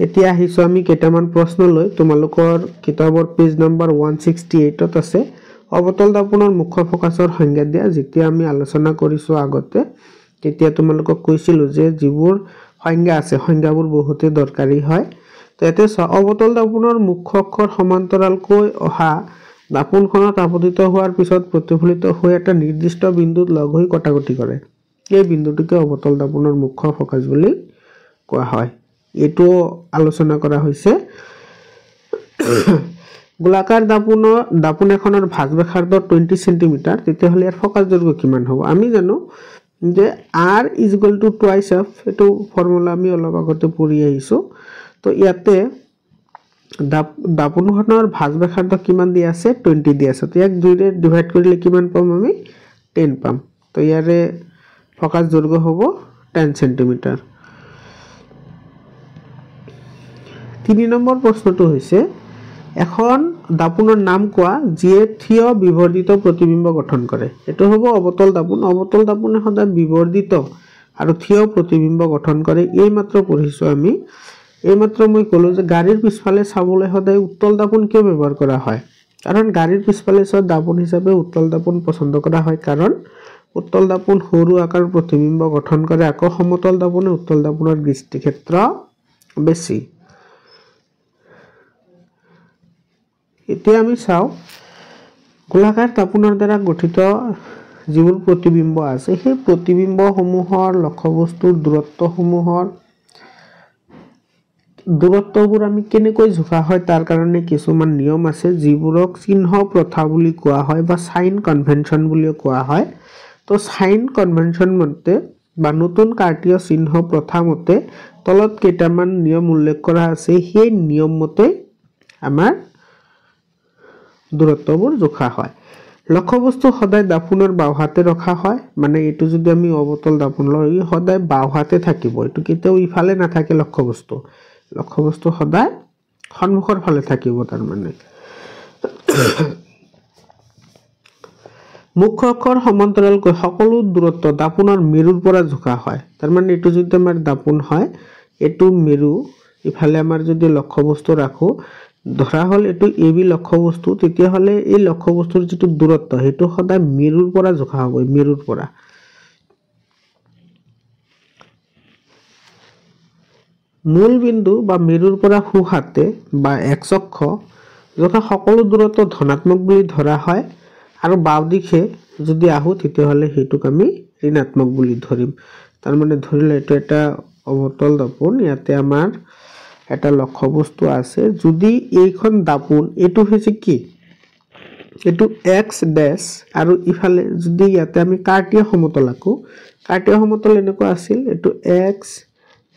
এতিয়া আহিছো আমি কেইটামান প্ৰশ্ন লৈ তোমালোকৰ কিতাপৰ পেজ নম্বৰ 168 ত আছে অবতল দাপোনৰ মুখ্য ফোকাসৰ সংজ্ঞা দিয়া যেতিয়া আমি আলোচনা কৰিছো আগতে তেতিয়া তোমালোকক কৈছিলো যে যিবোৰ সংজ্ঞা আছে সংজ্ঞাবোৰ বহুতে দৰকাৰী হয় তেতে অবতল দাপোনৰ মুখ্য অক্ষৰ সমান্তৰালকৈ অহা দাপোনখনত আপতিত হোৱাৰ পিছত প্ৰতিফলিত হৈ এটা নিৰ্দিষ্ট বিন্দুত লগ হৈ কটাকটি কৰে এই বিন্দুটোকে অবতল দাপোনৰ মুখ্য ফোকাস বুলি কোৱা হয় এটো আলোচনা কৰা হৈছে গোলাকাৰ দাপোন এখনৰ ভাঁজ ব্যাসাৰ্ধ 20 সেমি তেতিয়া হলে ইয়াৰ ফোকাস দৈৰ্ঘ্য কিমান হ'ব আমি জানো যে r = twice f এটো ফৰ্মুলা আমি অলপ আগতে পঢ়ি আহিছো তো ইয়াতে দাপোনখনৰ ভাঁজ ব্যাসাৰ্ধ কিমান দি আছে 20 দি আছে তো এক 2 ৰে ডিভাইড কৰিলে কিমান পাম আমি 10 পাম তো ইয়াৰে ফোকাস দৈৰ্ঘ্য হ'ব 10 সেমি 3 নম্বৰ প্ৰশ্নটো হৈছে এখন দাপোনৰ নাম কোৱা যিয়ে থিয় বিবৰ্ধিত প্ৰতিবিম্ব গঠন কৰে এটো হ'ব অবতল দাপোনে সদায় বিবৰ্ধিত আৰু থিয় প্ৰতিবিম্ব গঠন কৰে এই মাত্ৰ পঢ়িছো আমি এই মাত্ৰ মই কলো যে গাড়ীৰ পিছফালে চাবলৈ সদায় উত্তল দাপোন কিয় ব্যৱহাৰ কৰা হয় কাৰণ গাড়ীৰ পিছফালে দাপোন হিচাপে উত্তল দাপোন পছন্দ কৰা হয় কাৰণ উত্তল দাপোন সৰু আকাৰ প্ৰতিবিম্ব গঠন কৰে আকৌ সমতল দাপোনে উত্তল দাপোনৰ দৃষ্টি ক্ষেত্ৰ বেছি এতিয়া আমি চাও গোলাকাৰ দাপোনৰ দ্বাৰা গঠিত যিবোৰ প্ৰতিবিম্ব আছে সেই প্ৰতিবিম্বসমূহৰ লক্ষ্যবস্তুৰ দূৰত্ববোৰ আমি কেনেকৈ জোখা হয় তাৰ কাৰণে কিছুমান নিয়ম আছে যিবোৰক চিহ্ন প্ৰথা বুলি কোৱা হয় বা সাইন কনভেনশন বুলি কোৱা হয় তো সাইন কনভেনশন মতে বা নতুন কাৰ্টীয় চিহ্ন প্ৰথা মতে তলত কেইটামান নিয়ম উল্লেখ কৰা আছে সেই নিয়ম মতে আমাৰ দূৰত্ববোৰ জোখা হয় লক্ষ্যবস্তু সদায় দাপোনৰ বাওহাতে ৰখা হয় মানে এটো যদি আমি অবতল দাপোন লই সদায় বাওহাতে থাকিব এটো কেতিয়াও ইফালে নাথাকে লক্ষ্যবস্তু সদায় সন্মুখৰ ফালে থাকিব তাৰ মানে মুখ্য অক্ষৰ সমান্তৰালকৈ সকলো দূৰত্ব দাপোনৰ মেৰুৰ পৰা জোখা হয় তাৰ মানে এটো যদি আমাৰ দাপোন হয় এটো মেৰু ইফালে আমাৰ যদি লক্ষ্যবস্তু ৰাখো ধৰা হল এটো এবি লক্ষ্যবস্তু তেতিয়া হলে এই লক্ষ্যবস্তুৰ যেটো দূৰত্ব হেতু সদায় মেৰুৰ পৰা জোখা হ'ব মেৰুৰ পৰা মূল বিন্দু বা মেৰুৰ পৰা সোঁহাতে বা x অক্ষ যথা সকলো দূৰত্ব ধনাত্মক বুলি ধৰা হয় আৰু বাও দিশে যদি আহো তেতিয়া হলে হেতুক আমি ঋণাত্মক বুলি ধৰিম তাৰ মানে ধৰিলে এটো এটা অৱতল দাপোন ইয়াতে আমাৰ এটা লক্ষ্যবস্তু আছে যদি এইখন দাপোন এটো হৈছে কি এটো x ড্যাশ আৰু ইফালে যদি ইয়াতে আমি কাৰ্টীয় সমতল আকো কাৰ্টীয় সমতল এনেকুৱা আছিল এটো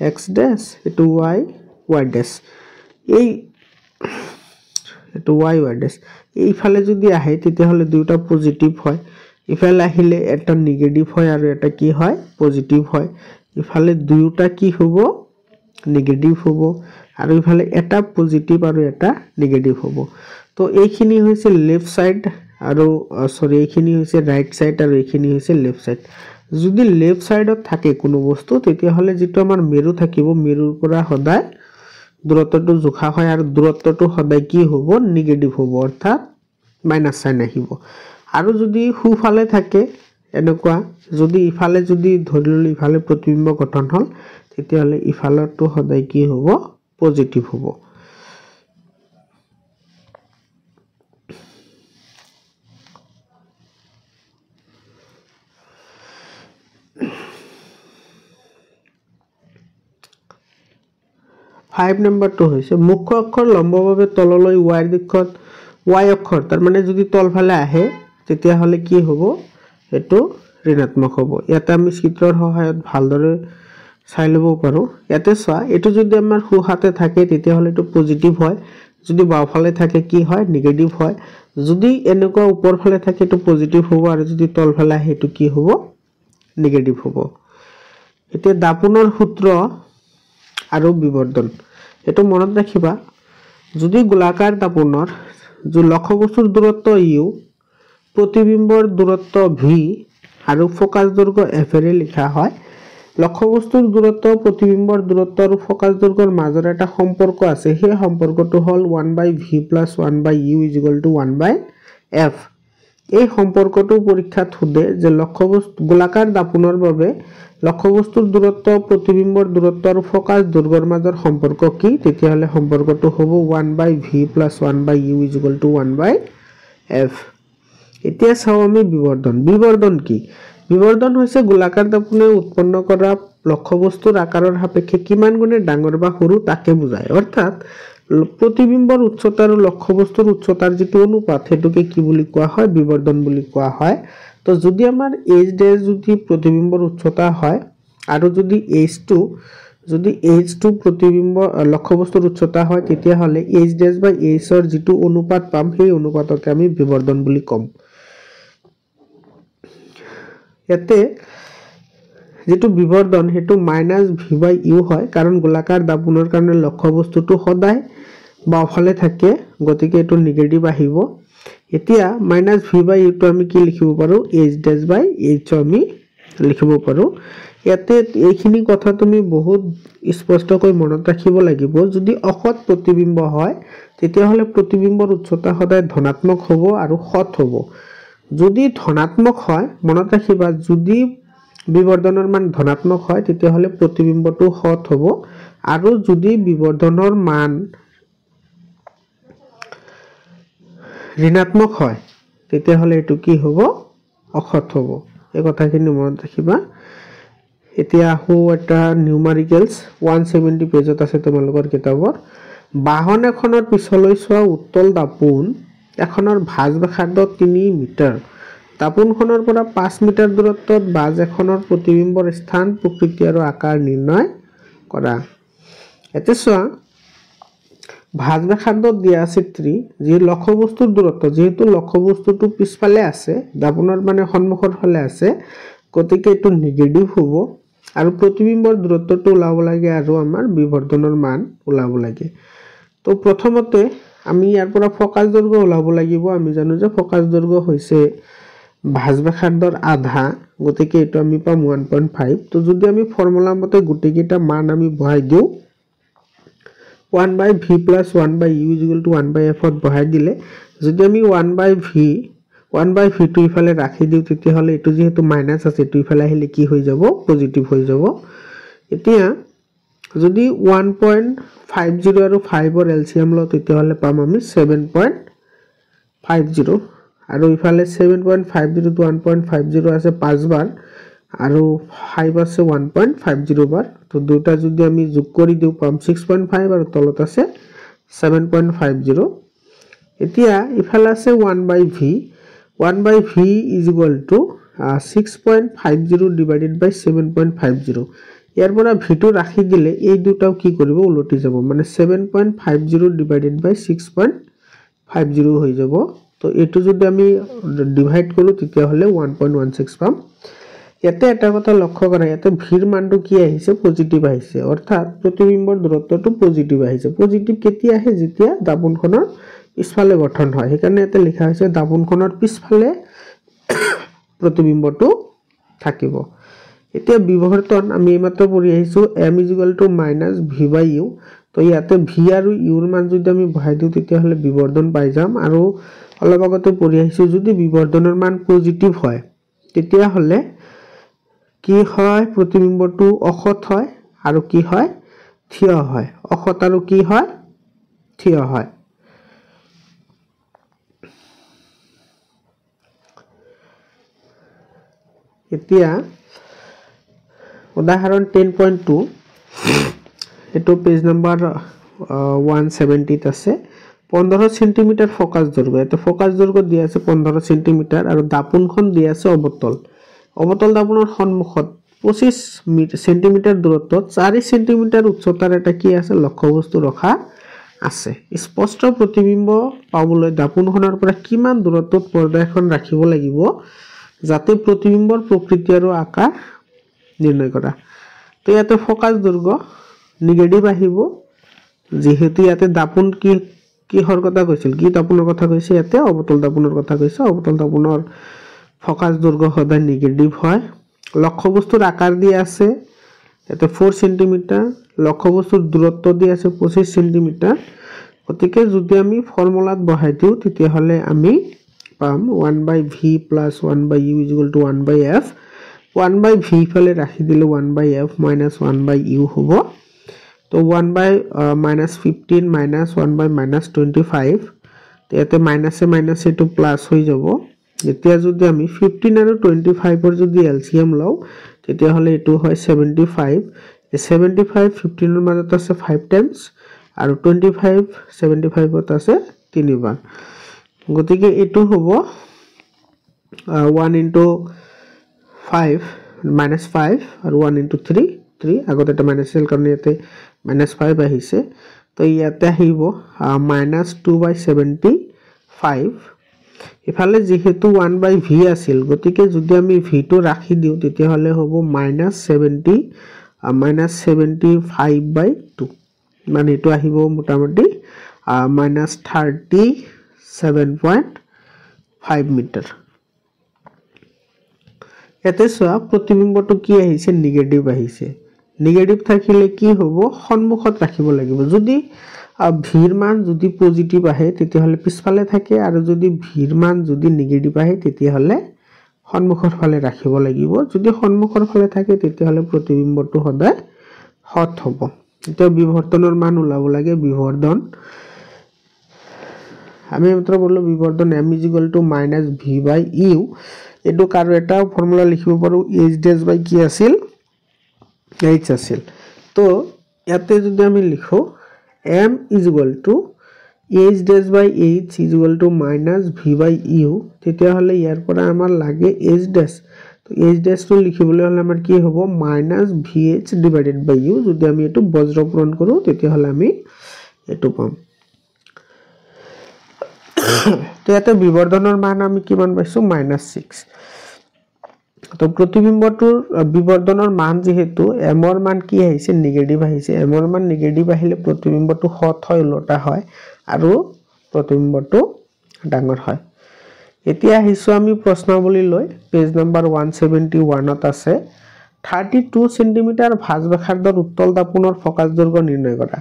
x ড্যাশ এটো y ড্যাশ এই এটো y ড্যাশ এইফালে যদি আহে তেতিয়া হলে দুটা পজিটিভ হয় ইফালে আহিলে এটা নেগেটিভ হয় আৰু এটা কি হয় পজিটিভ হয় ইফালে দুটা কি হ'ব নেগেটিভ হ'ব আৰু ইফালে এটা পজিটিভ আৰু এটা নেগেটিভ হ'ব তো এইখিনি হৈছে লেফট সাইড আৰু সৰি এইখিনি হৈছে ৰাইট সাইড আৰু এইখিনি হৈছে লেফট সাইড যদি লেফট সাইডত থাকে কোনো বস্তু তেতিয়া হলে যেটো আমাৰ মেৰু থাকিব মেৰুৰ পৰা সদায় দূৰত্বটো জোখা হয় আৰু দূৰত্বটো সদায় কি হ'ব নেগেটিভ হ'ব অৰ্থাৎ মাইনাস সাইন আহিব আৰু যদি হুফালে থাকে এনেকুৱা যদি ইফালে যদি ধৰিলে ইফালে প্ৰতিবিম্ব গঠন হল তেতিয়া হলে ইফালৰটো সদায় কি হ'ব পজিটিভ হ'ব फाइव नंबर तो হৈছে মুখ্য অক্ষৰ লম্বভাৱে তললৈ y দিশত y অক্ষৰ তাৰ মানে যদি তলফালে আহে তেতিয়া হলে কি হ'ব এটো ঋণাত্মক হ'ব ইয়াতে আমি চিত্ৰৰ সহায়ত ভালদৰে চাই লব পাৰো ইয়াতে চোৱা এটো যদি আমাৰ সোঁহাতে থাকে তেতিয়া হলে এটো পজিটিভ হয় যদি বাওফালে থাকে কি হয় নেগেটিভ হয় যদি এনেকুৱা ওপৰফালে থাকে এটো পজিটিভ হ'ব আৰু যদি তলফালে আহে এটো কি হ'ব নেগেটিভ হ'ব এতিয়া দাপোনৰ সূত্ৰ আৰু বিবৰ্ধন এটো মনত ৰাখিবা যদি গোলাকাৰ দাপোনৰ যে লক্ষ্যবস্তুৰ দূৰত্ব u প্ৰতিবিম্বৰ দূৰত্ব v আৰু ফোকাস দৈৰ্ঘ্য f এৰে লিখা হয় লক্ষ্যবস্তুৰ দূৰত্ব প্ৰতিবিম্বৰ দূৰত্ব আৰু ফোকাস দৈৰ্ঘ্যৰ মাজৰ এটা সম্পৰ্ক আছে সেই সম্পৰ্কটো হল 1/v + 1/u = 1/f এই সম্পৰ্কটো পৰীক্ষাত সোধে যে লক্ষ্যবস্তু গোলাকাৰ দাপোনৰ বাবে লক্ষ্যবস্তুৰ দূৰত্ব প্ৰতিবিম্বৰ দূৰত্ব আৰু ফোকাস দৈৰ্ঘ্যৰ মাজৰ সম্পৰ্ক কি তেতিয়া হলে সম্পৰ্কটো হ'ব 1/v + 1/u = 1/f এতিয়া চাও আমি বিবৰ্ধন কি বিবৰ্ধন হৈছে গোলাকাৰ দাপোনে উৎপন্ন কৰা লক্ষ্যবস্তুৰ আকাৰৰ সাপেক্ষে কিমান গুণে ডাঙৰ বা সৰু তাকে বুজায় অৰ্থাৎ প্ৰতিবিম্বৰ উচ্চতা আৰু লক্ষ্যবস্তুৰ উচ্চতাৰ যেটো অনুপাত হেতুকে কি বুলি কোৱা হয় বিবৰ্ধন বুলি কোৱা হয় তো যদি আমাৰ h' যদি প্ৰতিবিম্বৰ উচ্চতা হয় আৰু যদি h2 প্ৰতিবিম্ব লক্ষ্যবস্তুৰ উচ্চতা হয় তেতিয়া হলে h' বা h ৰ যেটো অনুপাত পাম সেই অনুপাতকে আমি বিবৰ্ধন বুলি কম ইয়াতে যেটো বিবৰ্ধন হেতু -v/u হয় কাৰণ গোলাকাৰ দাপোনৰ কাৰণে লক্ষ্যবস্তুটো সদায় বাওফালে থাকে গতিকে এটো নেগেটিভ আহিব এতিয়া -v/u টো আমি কি লিখিব পাৰো h'/h আমি লিখিব পাৰো ইয়াতে এইখিনি কথা তুমি বহুত স্পষ্টকৈ মনত ৰাখিব লাগিব যদি অসৎ প্ৰতিবিম্ব হয় তেতিয়া হলে প্ৰতিবিম্বৰ উচ্চতা সদায় ধনাত্মক হ'ব আৰু সৎ হ'ব যদি ধনাত্মক হয় মনত ৰাখিবা যদি বিবৰ্ধনৰ মান ধনাত্মক হয় তেতিয়া হলে প্ৰতিবিম্বটো সৎ হ'ব আৰু যদি বিবৰ্ধনৰ মান ঋণাত্মক হয় তেতিয়া হলে এটো কি হ'ব অসৎ হ'ব এই কথাখিনি মনত ৰাখিবা এতিয়া হো এটা নিউমাৰিকেলস 170 পেজত আছে তোমালোকৰ কিতাপৰ বাহন এখনৰ পিছলৈ চোৱা উত্তল দাপোন এখনৰ ভাঁজ ব্যাসাৰ্ধ 3 মিটাৰ দাপোনখনৰ পৰা 5 মিটাৰ দূৰত্বত বাজ এখনৰ প্ৰতিবিম্বৰ স্থান প্ৰকৃতি আৰু আকাৰ নিৰ্ণয় কৰা এতে চোৱা ভাঁজ ব্যাসাৰ্ধত দিয়া আছে 3 যি লক্ষ্যবস্তুৰ দূৰত্ব যেহেতু লক্ষ্যবস্তুটো পিছফালে আছে দাপোনৰ মানে সন্মুখৰ ফালে আছে গতিকে এটো নেগেটিভ হ'ব আৰু প্ৰতিবিম্বৰ দূৰত্বটো ওলাব লাগে আৰু আমাৰ বিবৰ্ধনৰ মান ওলাব লাগে তো প্ৰথমতে আমি ইয়াৰ পৰা ফোকাস দৈৰ্ঘ্য ওলাব লাগিব আমি জানো যে ফোকাস দৈৰ্ঘ্য হৈছে ভাঁজ ব্যাসাৰ্ধৰ আধা গতিকে এটো আমি পাম 1.5 তো যদি আমি ফৰ্মুলা মতে গুটেকিটা মান আমি বহাই দিও 1/v + 1/u = 1/f ত বহাই দিলে যদি আমি 1/v টো ইফালে ৰাখি দিও তেতিয়া হলে এটো যেহেতু মাইনাস আছে এটো ইফালে আহিলে কি হৈ যাব পজিটিভ হৈ যাব এতিয়া যদি 1.50 আৰু 5 ৰ এলসিএম লও তেতিয়া হলে পাম আমি 7.50 আৰু ইফালে 7.50 to 1.50 আছে 5 বাৰ আৰু 5 আছে 1.50 বাৰ তো দুটা যদি আমি যোগ কৰি দিও পাম 6.5 আৰু তলত আছে 7.50 এতিয়া ইফালে আছে 1/v 1/v is equal to 6.50 divided by 7.50 ইয়াৰ পৰা v টো ৰাখি দিলে এই দুটাও কি কৰিব উলটি যাব মানে 7.50 divided by 6.50 হৈ যাব তো এটো যদি আমি ডিভাইড কৰো তেতিয়া হলে 1.16 পাম ইয়াতে এটা কথা লক্ষ্য কৰা ইয়াতে ভিৰ মানটো কি আহিছে পজিটিভ আহিছে অৰ্থাৎ প্ৰতিবিম্বৰ দূৰত্বটো পজিটিভ আহিছে পজিটিভ কেতিয়া আহে যেতিয়া দাপনখনৰ পিছফালে গঠন হয় সেইকাৰণে ইয়াতে লিখা হৈছে দাপনখনৰ পিছফালে প্ৰতিবিম্বটো থাকিব এতিয়া বিবৰ্তন আমি এইমাত্ৰ পঢ়ি আহিছো m - v/u তো ইয়াতে v আৰু u ৰ মান যদি আমি বহাই দিও তেতিয়া হলে বিবৰ্তন পাই যাম আৰু অলপ আগতে পঢ়ি আহিছো যদি বিবৰ্তনৰ মান পজিটিভ হয় তেতিয়া হলে কি হয় প্ৰতিবিম্বটো অখত হয় আৰু কি হয় থিয় হয় অখত আৰু কি হয় থিয় হয় এতিয়া উদাহৰণ 10.2 এটো পেজ নাম্বাৰ 170 ত আছে 15 সেন্টিমিটাৰ ফোকাস দৈৰ্ঘ্য এটো ফোকাস দৈৰ্ঘ্য দিয়া আছে 15 সেন্টিমিটাৰ আৰু দাপনখন দিয়া আছে অবতল দাপনৰ সন্মুখত 25 সেন্টিমিটাৰ দূৰত্বত 4 সেন্টিমিটাৰ উচ্চতাৰ এটা কি আছে লক্ষ্যবস্তু ৰখা আছে স্পষ্ট প্ৰতিবিম্ব পাবলৈ দাপনখনৰ পৰা কিমান দূৰত্বত পৰ্দা এখন ৰাখিব লাগিব যাতে প্ৰতিবিম্বৰ প্ৰকৃতি আৰু আকাৰ নিৰ্ণয় কৰা তো ইয়াতে ফোকাস দৈৰ্ঘ্য নিগেটিভ আহিব যেহেতু ইয়াতে দাপন কিহৰ কথা কৈছিল কি দাপনৰ কথা কৈছে ইয়াতে অবতল দাপনৰ কথা কৈছে অবতল দাপনৰ ফোকাস দৈৰ্ঘ্য সদায় নিগেটিভ হয় লক্ষ্যবস্তুৰ আকাৰ দিয়া আছে এতে 4 সেন্টিমিটাৰ লক্ষ্যবস্তুৰ দূৰত্ব দিয়া আছে 25 সেন্টিমিটাৰ গতিকে যদি আমি ফৰ্মুলাত বহাই দিও তেতিয়া হলে আমি পাম 1/v + 1/u = 1/f 1/v ফালে ৰাখি দিলে 1/f - 1/u হ'ব তো 1/-15 - 1/-25 তেতে মাইনাসে মাইনাসে টু প্লাস হৈ যাব এতিয়া যদি আমি 15 আৰু 25 ৰ যদি এলসিএম লও তেতিয়া হলে এটো হয় 75 75 15 ৰ মাজত আছে 5 টাইমস আৰু 25 75 ত আছে 3 বাৰ গতিকে এটো হ'ব 1 * 5 -5 আৰু 1 * 3 3 আগতে এটা মাইনাস এল কাৰণে ইয়াতে -5 আহিছে তো ইয়াতে আহিব -2/75 ইফালে যেহেতু 1/v আছিল গতিকে যদি আমি v টো ৰাখি দিও তেতিয়া হলে হ'ব -70 -75/2 মানে এটো আহিব মোটামুটি -37.5 মিটাৰ এতে সোয়া প্ৰতিবিম্বটো কি আহিছে নিগেটিভ আহিছে নিগেটিভ থাকিলে কি হ'ব সন্মুখত ৰাখিব লাগিব যদি ভিৰ মান যদি পজিটিভ আহে তেতিয়া হলে পিছফালে থাকে আৰু যদি ভিৰ মান যদি নিগেটিভ আহে তেতিয়া হলে সন্মুখৰ ফালে ৰাখিব লাগিব যদি সন্মুখৰ ফালে থাকে তেতিয়া হলে প্ৰতিবিম্বটো সদায় হত হ'ব এটা বিবৰ্তনৰ মান উলাব লাগে বিবৰ্তন আমি মাত্ৰ বললো বিবৰ্তন m = -v/u এটো কাৰো এটা ফৰ্মুলা লিখিব পাৰো h' কি আছিল h আছিল তো ইয়াতে যদি আমি লিখো m = h/h = -v/u তেতিয়া হলে ইয়াৰ পৰা আমাৰ লাগে h' তো h' টো লিখিবলৈ হলে আমাৰ কি হ'ব -vh/u যদি আমি এটো বজ্ৰপূৰণ কৰো তেতিয়া হলে আমি এটো পাম তো ইয়াতে বিবৰ্তনৰ মান আমি কিমান পাইছো -6 তো প্ৰতিবিম্বটোৰ বিবৰ্তনৰ মান যেহেতু m ৰ মান কি আহিছে নিগেটিভ আহিছে m ৰ মান নিগেটিভ আহিলে প্ৰতিবিম্বটো হত হয় উলটা হয় আৰু প্ৰতিবিম্বটো ডাঙৰ হয় এতিয়া আহিছো আমি প্ৰশ্নাৱলী লৈ পেজ নাম্বাৰ 171 ত আছে 32 সেন্টিমিটাৰ ভাঁজ ব্যাসাৰ্ধৰ উত্তল দাপনৰ ফোকাস দৈৰ্ঘ্য নিৰ্ণয় কৰা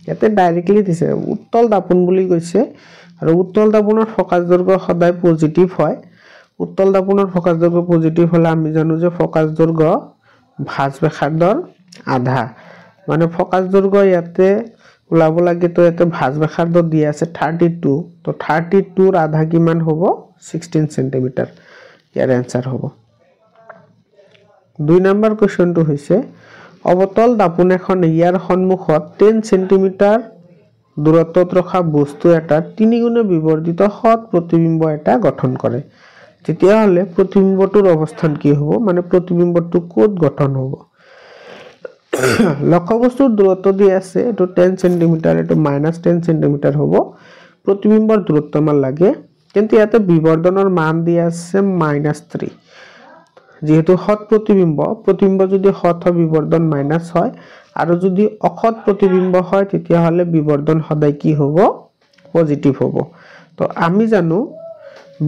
ইয়াতে ডাইৰেক্টলি দিছে উত্তল দাপন বুলি কৈছে আৰু উত্তল দাপনৰ ফোকাস দৈৰ্ঘ্য সদায় পজিটিভ হয় উত্তল দাপনৰ ফোকাস দৈৰ্ঘ্য পজিটিভ হলে আমি জানো যে ফোকাস দৈৰ্ঘ্য ভাঁজ ব্যাসাৰ্ধৰ আধা মানে ফোকাস দৈৰ্ঘ্য ইয়াতে উলাব লাগে তো এতে ভাঁজ ব্যাসাৰ্ধ দিয়া আছে 32 তো 32 ৰ আধা কিমান হ'ব 16 সেন্টিমিটাৰ ইয়াৰ आंसर হ'ব 2 নম্বৰ কোৱেশ্চনটো হৈছে অবতল দাপোন এখন ইয়াৰ সন্মুখত 10 সেন্টিমিটাৰ দূৰত্বত ৰখা বস্তু এটা 3 গুণে বিবৰ্ধিত হট প্ৰতিবিম্ব এটা গঠন কৰে তেতিয়া হলে প্ৰতিবিম্বটোৰ অৱস্থান কি হ'ব মানে প্ৰতিবিম্বটো ক'ত গঠন হ'ব লক্ষ্যবস্তুৰ দূৰত্ব দিয়া আছে এটো 10 সেন্টিমিটাৰ এটো -10 সেন্টিমিটাৰ হ'ব প্ৰতিবিম্বৰ দূৰত্ব মান লাগে কিন্তু ইয়াতে বিবৰ্ধনৰ মান দিয়া আছে -3 যেহেতু হট প্ৰতিবিম্ব যদি হট হয় বিবৰ্ধন মাইনাস হয় আৰু যদি অখত প্ৰতিবিম্ব হয় তেতিয়া হলে বিবৰ্ধন সদায় কি হ'ব পজিটিভ হ'ব তো আমি জানো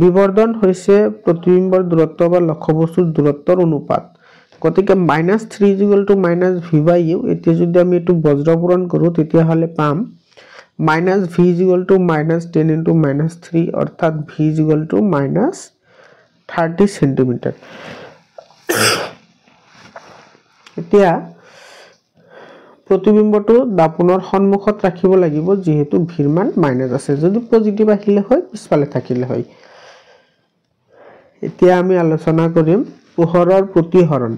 বিবৰ্ধন হৈছে প্ৰতিবিম্বৰ দূৰত্ব বা লক্ষ্যবস্তুৰ দূৰত্বৰ অনুপাত গতিকে -3 -v/u এতিয়া যদি আমি এটো বজ্ৰপূৰণ কৰো তেতিয়া হলে পাম -v -10 * -3 অৰ্থাৎ v -30 সেন্টিমিটাৰ এতিয়া প্ৰতিবিম্বটো দাপোনৰ সন্মুখত ৰাখিব লাগিব যেহেতু ভিৰ মান মাইনাস আছে যদি পজিটিভ আহিলে হয় পিছফালে থাকিলে হয় এতিয়া আমি আলোচনা কৰিম পোহৰৰ প্ৰতিহৰণ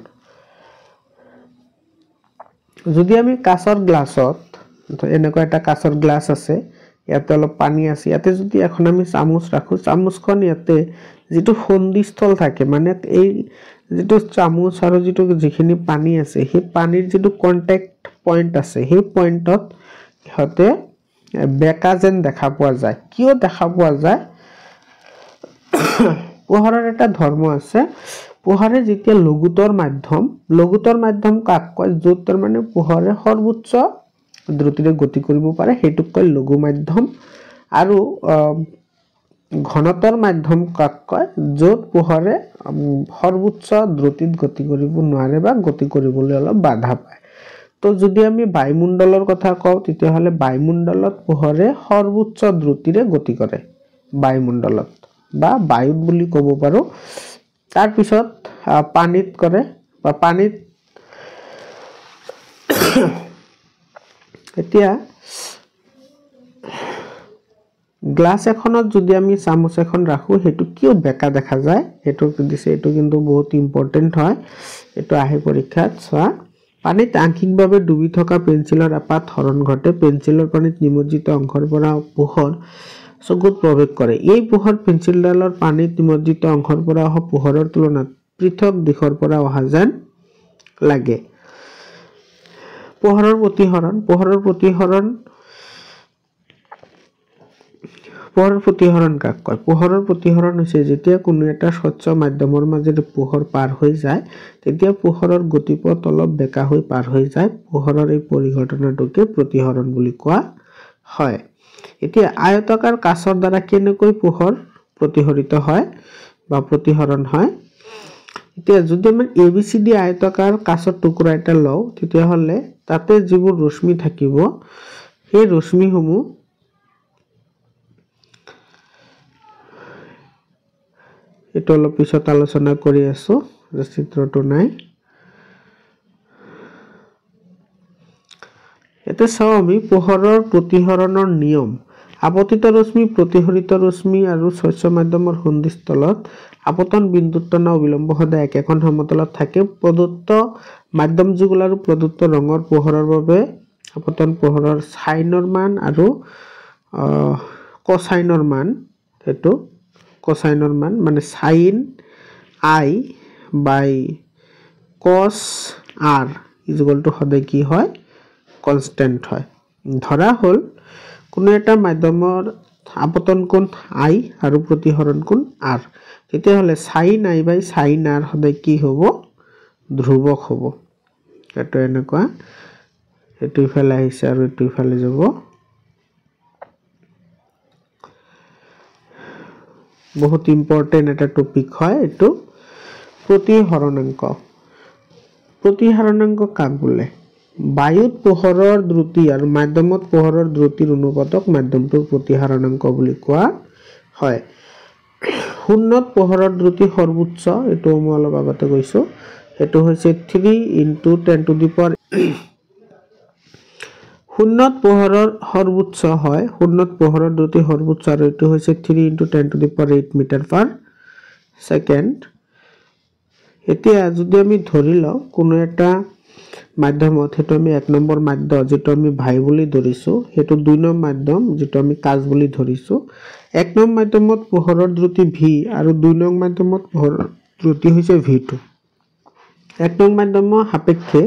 যদি আমি কাঁচৰ গ্লাছত এনেকুৱা এটা কাঁচৰ গ্লাছ আছে ইয়াতে অলপ পানী আছে ইয়াতে যদি এখন আমি চামুচ ৰাখো চামুচখন ইয়াতে যেটো সন্ধিস্থল থাকে মানে এই যেটো চামুচ আৰু যেটো যিখিনি পানী আছে সেই পানীৰ যেটো কন্টাক্ট পইণ্ট আছে সেই পইণ্টত হতে বেকা যেন দেখা পোৱা যায় কিয় দেখা পোৱা যায় পোহৰৰ এটা ধৰ্ম আছে পোহৰে যেতিয়া লঘুতৰ মাধ্যম কাক কয় য'ত তাৰ মানে পোহৰে সৰ্বোচ্চ দ্ৰুতিৰে গতি কৰিব পাৰে হেতুক কয় লঘু মাধ্যম আৰু ঘনতৰ মাধ্যম কাক কয় য'ত পোহৰে সৰ্বোচ্চ দ্ৰুতিত গতি কৰিব নোৱাৰে বা গতি কৰিবলৈ অলপ বাধা পায় তো যদি আমি বায়ুমণ্ডলৰ কথা কওঁ তেতিয়া হলে বায়ুমণ্ডলত পোহৰে সৰ্বোচ্চ দ্ৰুতিৰে গতি কৰে বায়ুমণ্ডলত বা বায়ুত বুলি ক'ব পাৰো তাৰ পিছত পানীত কৰে বা পানীত এতিয়া গ্লাস এখনত যদি আমি চামুচ এখন ৰাখো হেতু কিয় বেকা দেখা যায় হেতু দিছে এটো কিন্তু বহুত ইম্পৰ্টেন্ট হয় এটো আহে পৰীক্ষাত সোৱা পানীত আংশিকভাৱে ডুবি থকা পেন্সিলৰ আপাত হৰণ ঘটে পেন্সিলৰ পানীত নিমজ্জিত অংশৰ পৰা পোহৰ চকুত প্ৰৱেশ কৰে এই পোহৰ পেন্সিলডালৰ পানীত নিমজ্জিত অংশৰ পৰা অহা পোহৰৰ তুলনাত পৃথক দিশৰ পৰা অহা যেন লাগে পোহৰৰ প্ৰতিহৰণ কাক কয় পোহৰৰ প্ৰতিহৰণ হৈছে যেতিয়া কোনো এটা স্বচ্ছ মাধ্যমৰ মাজেৰে পোহৰ পাৰ হৈ যায় তেতিয়া পোহৰৰ গতিপথ অলপ বেকা হৈ পাৰ হৈ যায় পোহৰৰ এই পৰিঘটনাটোকে প্ৰতিহৰণ বুলি কোৱা হয় এতিয়া আয়তাকাৰ কাঁচৰ দ্বাৰা কেনেকৈ পোহৰ প্ৰতিহৰিত হয় বা প্ৰতিহৰণ হয় এতিয়া যদি আমি ABCD আয়তাকাৰ কাঁচৰ টুকুৰা এটা লও তেতিয়া হলে তাতে যিবোৰ ৰশ্মি থাকিব সেই ৰশ্মিসমূহ এটো অলপ পিছত আলোচনা কৰি আছো চিত্ৰটো নাই এতে চাও আমি পোহৰৰ প্ৰতিহৰণৰ নিয়ম আপতিত ৰশ্মি প্ৰতিহৰিত ৰশ্মি আৰু স্বচ্ছ মাধ্যমৰ সন্ধিস্থলত আপতন বিন্দুত তনা অবিলম্ব সদায় একেখন সমতলত থাকে প্ৰদত্ত মাধ্যম যুগল আৰু প্ৰদত্ত ৰঙৰ পোহৰৰ বাবে আপতন পোহৰৰ সাইনৰ মান আৰু কোসাইনৰ মান এটো কোসাইনৰ মান মানে sin I by cos r = সদায় কি হয় কনস্ট্যান্ট হয় ধৰা হল কোনো এটা মাধ্যমৰ আপতন কোণ I আৰু প্ৰতিহৰণ কোণ r তেতিয়া হলে sin I by sin r সদায় কি হ'ব ধ্ৰুৱক হ'ব এটো এনেকুৱা এটো ইফালে আহিছে আৰু এটো ইফালে যাব বহুত ইম্পৰ্টেন্ট এটা টপিক হয় এটো প্ৰতিহৰণাংক কাক বোলে বায়ুত পোহৰৰ দ্ৰুতি আৰু মাধ্যমত পোহৰৰ দ্ৰুতিৰ অনুপাতক মাধ্যমটোৰ প্ৰতিহৰণাংক বুলি কোৱা হয় শূন্যত পোহৰৰ দ্ৰুতি সৰ্বোচ্চ এটো মই অলপ আগতে কৈছো এটো হৈছে 3 * 10 to the power শূন্যত পোহৰৰ সৰ্বোচ্চ হয় শূন্যত পোহৰৰ দ্ৰুতি সৰ্বোচ্চ আৰু এটো হৈছে 3 * 10 to the power 8 metre per second এতিয়া যদি আমি ধৰি লওঁ কোনো এটা মাধ্যমত সেইটো আমি 1 নম্বৰ মাধ্যম যেটো আমি ভাই বুলি ধৰিছো সেইটো 2 নম্বৰ মাধ্যম যেটো আমি কাজ বুলি ধৰিছো 1 নম্বৰ মাধ্যমত পোহৰৰ দ্ৰুতি v আৰু 2 নম্বৰ মাধ্যমত পোহৰৰ দ্ৰুতি হৈছে v2 1 নম্বৰ মাধ্যমৰ সাপেক্ষে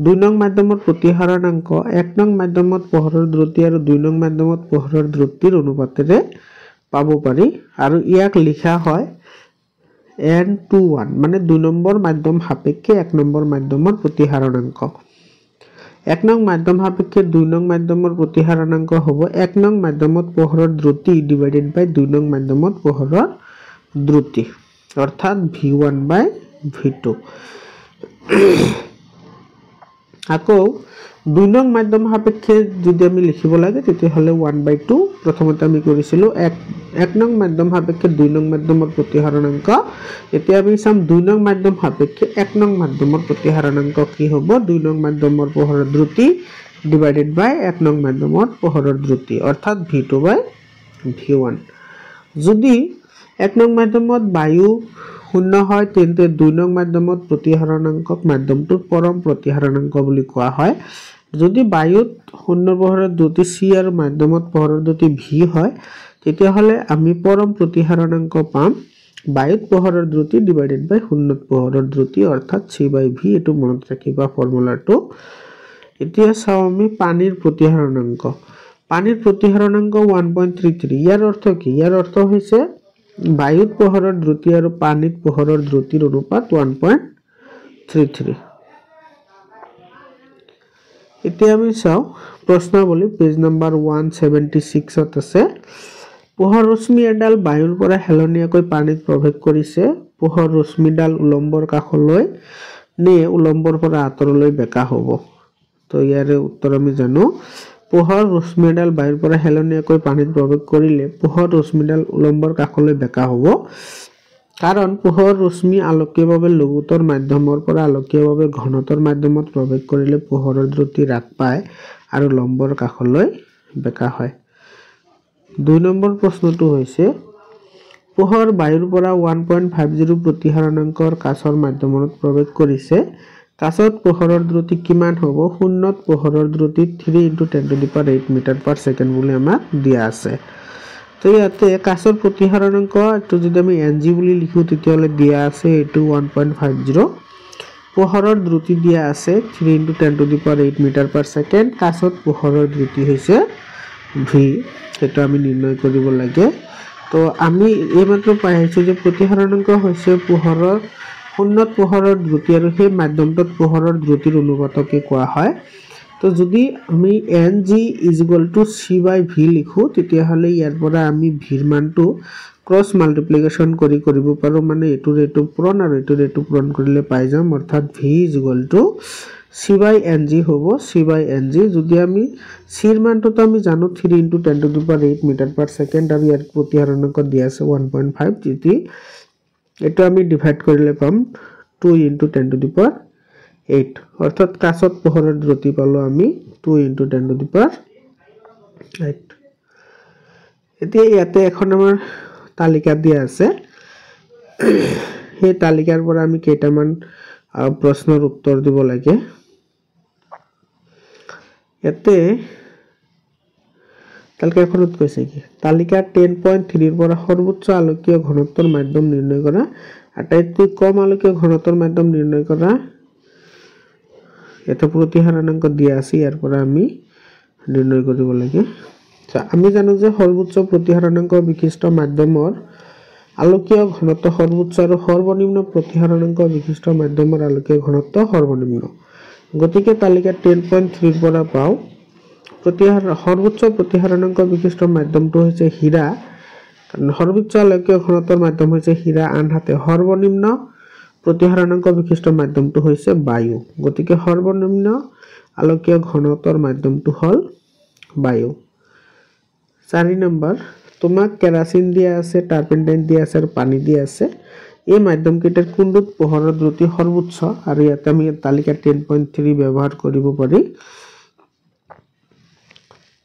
2 নম্বৰ মাধ্যমৰ প্ৰতিহৰণাংক 1 নম্বৰ মাধ্যমত পোহৰৰ দ্ৰুতি আৰু 2 নম্বৰ মাধ্যমত পোহৰৰ দ্ৰুতিৰ অনুপাতেৰে পাব পাৰি আৰু ইয়াক লিখা হয় n21 মানে 2 নম্বৰ মাধ্যম সাপেক্ষে 1 নম্বৰ মাধ্যমৰ প্ৰতিহৰণাংক 1 নং মাধ্যম সাপেক্ষে 2 নং মাধ্যমৰ প্ৰতিহৰণাংক হ'ব 1 নং মাধ্যমত পোহৰৰ দ্ৰুতি ডিভাইডেড বাই 2 নং মাধ্যমত পোহৰৰ দ্ৰুতি অৰ্থাৎ v1 বাই v2 আকৌ 2 নং মাধ্যম সাপেক্ষে যদি আমি লিখিব লাগে তেতিয়া হলে 1/2 প্ৰথমতে আমি কৰিছিলো 1 নং মাধ্যম সাপেক্ষে 2 নং মাধ্যমৰ প্ৰতিহৰণাংক এতিয়া আমি চাম 2 নং মাধ্যম সাপেক্ষে 1 নং মাধ্যমৰ প্ৰতিহৰণাংক কি হ'ব 2 নং মাধ্যমৰ পোহৰৰ দ্ৰুতি ডিভাইডেড বাই 1 নং মাধ্যমৰ পোহৰৰ দ্ৰুতি অৰ্থাৎ v2 বাই v1 যদি 1 নং মাধ্যমত বায়ু শূন্য হয় তেন্তে 2 নং মাধ্যমত প্ৰতিহৰণাংকক মাধ্যমটোৰ পৰম প্ৰতিহৰণাংক বুলি কোৱা হয় যদি বায়ুত শূন্য পোহৰৰ দ্ৰুতি c আৰু মাধ্যমত পোহৰৰ দ্ৰুতি v হয় তেতিয়া হলে আমি পৰম প্ৰতিহৰণাংক পাম বায়ুত পোহৰৰ দ্ৰুতি ডিভাইডেড বাই শূন্যত পোহৰৰ দ্ৰুতি অৰ্থাৎ c/v এটো মনত ৰাখিবা ফৰ্মুলাটো এতিয়া চাও আমি পানীৰ প্ৰতিহৰণাংক 1.33 ইয়াৰ অৰ্থ কি ইয়াৰ অৰ্থ হৈছে বায়ুত পোহৰৰ দ্ৰুতি আৰু পানীত পোহৰৰ দ্ৰুতিৰ অনুপাত 1.33 এতিয়া আমি চাও প্ৰশ্নাৱলী পেজ নম্বৰ 176 ত আছে পোহৰ ৰশ্মি এডাল বায়ুৰ পৰা হেলনীয়াকৈ পানীত প্ৰৱেশ কৰিছে পোহৰ ৰশ্মিডাল উলম্বৰ কাষলৈ নে উলম্বৰ পৰা আঁতৰলৈ বেকা হ'ব তো ইয়াৰে উত্তৰ আমি জানো পোহৰ ৰশ্মিডাল বায়ুৰ পৰা হেলনীয়াকৈ পানীত প্ৰৱেশ কৰিলে পোহৰ ৰশ্মিডাল উলম্বৰ কাষলৈ বেকা হ'ব কাৰণ পোহৰ ৰশ্মি আলোকীয়ভাৱে লঘুতৰ মাধ্যমৰ পৰা আলোকীয়ভাৱে ঘনতৰ মাধ্যমত প্ৰৱেশ কৰিলে পোহৰৰ দ্ৰুতি হ্ৰাস পায় আৰু লম্বৰ কাষলৈ বেকা হয় 2 নম্বৰ প্ৰশ্নটো হৈছে পোহৰ বায়ুৰ পৰা 1.50 প্ৰতিহৰণাংকৰ কাচৰ মাধ্যমত প্ৰৱেশ কৰিছে কাচত পোহৰৰ দ্ৰুতি কিমান হ'ব শূন্যত পোহৰৰ দ্ৰুতি 3 × 10⁸ মিটাৰ পাৰ সেকেন্ড বুলি আমাক দিয়া আছে তো ইয়াতে কাচৰ প্ৰতিহৰণাংক এটো যদি আমি ng বুলি লিখো তেতিয়ালে দিয়া আছে এটো 1.50 পোহৰৰ দ্ৰুতি দিয়া আছে 3 × 10⁸ মিটাৰ পাৰ সেকেন্ড কাচত পোহৰৰ দ্ৰুতি হৈছে v এটা আমি নিৰ্ণয় কৰিব লাগে তো আমি এইমাত্ৰ পাই আহিছো যে প্ৰতিহৰণাংক হৈছে পোহৰৰ শূন্যত পোহৰৰ দ্ৰুতি আৰু সেই মাধ্যমটোত পোহৰৰ দ্ৰুতিৰ অনুপাতকে কোৱা হয় তো যদি আমি ng c/v লিখো তেতিয়া হলে ইয়াৰ পৰা আমি v ৰ মানটো ক্ৰস মাল্টিপ্লিকেশন কৰিব পাৰো মানে এটোৰ এটো পূৰণ আৰু এটোৰ এটো পূৰণ কৰিলে পাই যাম অৰ্থাৎ v c/ng হ'ব c/ng যদি আমি c ৰ মানটো তো আমি জানো 3 × 10⁸ মিটাৰ পাৰ সেকেন্ড আৰু ইয়াৰ প্ৰতিহৰণাংক দিয়া আছে 1.5 যদি এটো আমি ডিভাইড কৰিলে পাম 2 × 10⁸ অৰ্থাৎ কাচত পোহৰৰ দ্ৰুতি পালো আমি 2 × 10⁸ এতিয়া ইয়াতে এখন আমাৰ তালিকা দিয়া আছে সেই তালিকাৰ পৰা আমি কেইটামান প্ৰশ্নৰ উত্তৰ দিব লাগে ইয়াতে তালিকাখনত কৈছে কি তালিকা 10.3 ৰ পৰা সৰ্বোচ্চ আলোকীয় ঘনত্বৰ মাধ্যম নিৰ্ণয় কৰা আটাইতকৈ কম আলোকীয় ঘনত্বৰ মাধ্যম নিৰ্ণয় কৰা এটা প্ৰতিহৰণাংক দিয়া আছে ইয়াৰ পৰা আমি নিৰ্ণয় কৰিব লাগে আমি জানো যে সৰ্বোচ্চ প্ৰতিহৰণাংক বিশিষ্ট মাধ্যমৰ আলোকীয় ঘনত্ব সৰ্বোচ্চ আৰু সৰ্বনিম্ন প্ৰতিহৰণাংক বিশিষ্ট মাধ্যমৰ আলোকীয় ঘনত্ব সৰ্বনিম্ন গতিকে তালিকা 10.3 ৰ পৰা পাও সৰ্বোচ্চ প্ৰতিহৰণাংক বিশিষ্ট মাধ্যমটো হৈছে হীৰা সৰ্বোচ্চ আলোকীয় ঘনত্বৰ মাধ্যম হৈছে হীৰা আনহাতে সৰ্বনিম্ন প্ৰতিহৰণাংক বিশিষ্ট মাধ্যমটো হৈছে বায়ু গতিকে সৰ্বনিম্ন আলোকীয় ঘনত্বৰ মাধ্যমটো হল বায়ু 4 নম্বৰ তোমাক কেৰাচিন দিয়া আছে টাৰ্পেণ্টাইন দিয়া আছে আৰু পানী দিয়া আছে এই মাধ্যম কেইটাৰ কোনটোত পোহৰৰ দ্ৰুতি সৰ্বোচ্চ আৰু ইয়াতে আমি তালিকা 10.3 ব্যৱহাৰ কৰিব পাৰি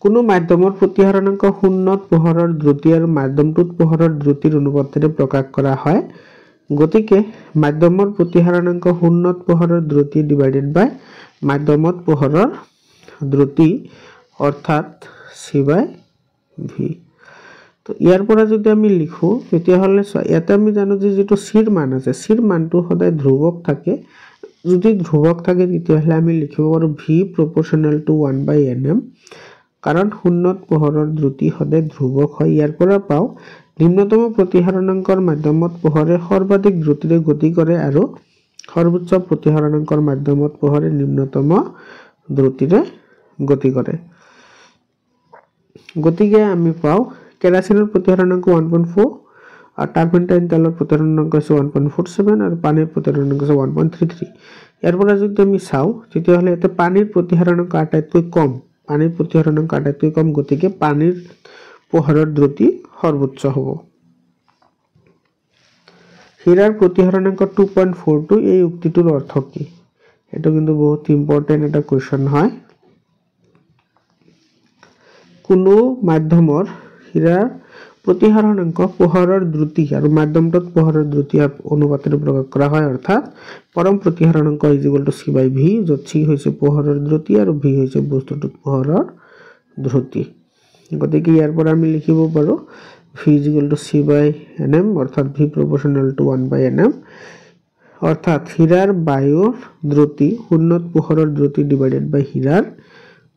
কোনো মাধ্যমৰ প্ৰতিহৰণাংক শূন্যত পোহৰৰ দ্ৰুতি আৰু মাধ্যমটোত পোহৰৰ দ্ৰুতিৰ অনুপাতেৰে প্ৰকাশ কৰা হয় গতিকে মাধ্যমৰ প্ৰতিহাৰণাংক শূন্যত পোহৰৰ দ্ৰুতি ডিভাইডেড বাই মাধ্যমত পোহৰৰ দ্ৰুতি অৰ্থাৎ c/v। তো ইয়াৰ পৰা যদি আমি লিখো তেতিয়াহ'লে ইয়াতে আমি জানো যে যেটো c ৰ মান আছে c ৰ মানটো সদায় ধ্ৰুৱক থাকে। যদি ধ্ৰুৱক থাকে তেতিয়াহ'লে আমি লিখিব পাৰো v proportional to 1/nm, কাৰণ শূন্যত পোহৰৰ দ্ৰুতি সদায় ধ্ৰুৱক হয়। ইয়াৰ পৰা পাও নিম্নতম প্ৰতিহাৰণাংকৰ মাধ্যমত পোহৰে সৰ্বাধিক দ্ৰুতিৰে গতি কৰে আৰু সৰ্বোচ্চ প্ৰতিহাৰণাংকৰ মাধ্যমত পোহৰে নিম্নতম দ্ৰুতিৰে গতি কৰে। গতিকে আমি পাও কেৰাচিনৰ প্ৰতিহাৰণাংক 1.4 আৰু টাৰ্পেণ্টাইন তেলৰ প্ৰতিহাৰণাংক আছে 1.47 আৰু পানীৰ প্ৰতিহাৰণাংক আছে 1.33। ইয়াৰ পৰা যদি আমি চাও তেতিয়াহ'লে এটা পানীৰ প্ৰতিহাৰণাংক আটাইতকৈ কম, পানীৰ প্ৰতিহাৰণাংক আটাইতকৈ কম, গতিকে পানীৰ পোহৰৰ দ্ৰুতি সৰ্বোচ্চ হ'ব। হীৰাৰ প্ৰতিহাৰণাংক 2.42, এই উক্তিটোৰ অৰ্থ কি? এটা কিন্তু বহুত ইম্পৰ্টেন্ট এটা কোৱেশ্চন হয়। কোনো মাধ্যমৰ হীৰাৰ প্ৰতিহাৰণাংক পোহৰৰ দ্ৰুতি আৰু মাধ্যমটোত পোহৰৰ দ্ৰুতি অনুপাতেৰে প্ৰকাশ কৰা হয়, অৰ্থাৎ পৰম প্ৰতিহাৰণাংক c/v, য'ত c হৈছে পোহৰৰ দ্ৰুতি আৰু v হৈছে বস্তুটোত পোহৰৰ দ্ৰুতি। গতিকে ইয়াৰ পৰা আমি লিখিব পাৰো v c/nm, অৰ্থাৎ v proportional to 1/nm, অৰ্থাৎ হীৰাৰ বায়ুৰ দ্ৰুতি শূন্যত পোহৰৰ দ্ৰুতি ডিভাইডেড বাই হীৰাৰ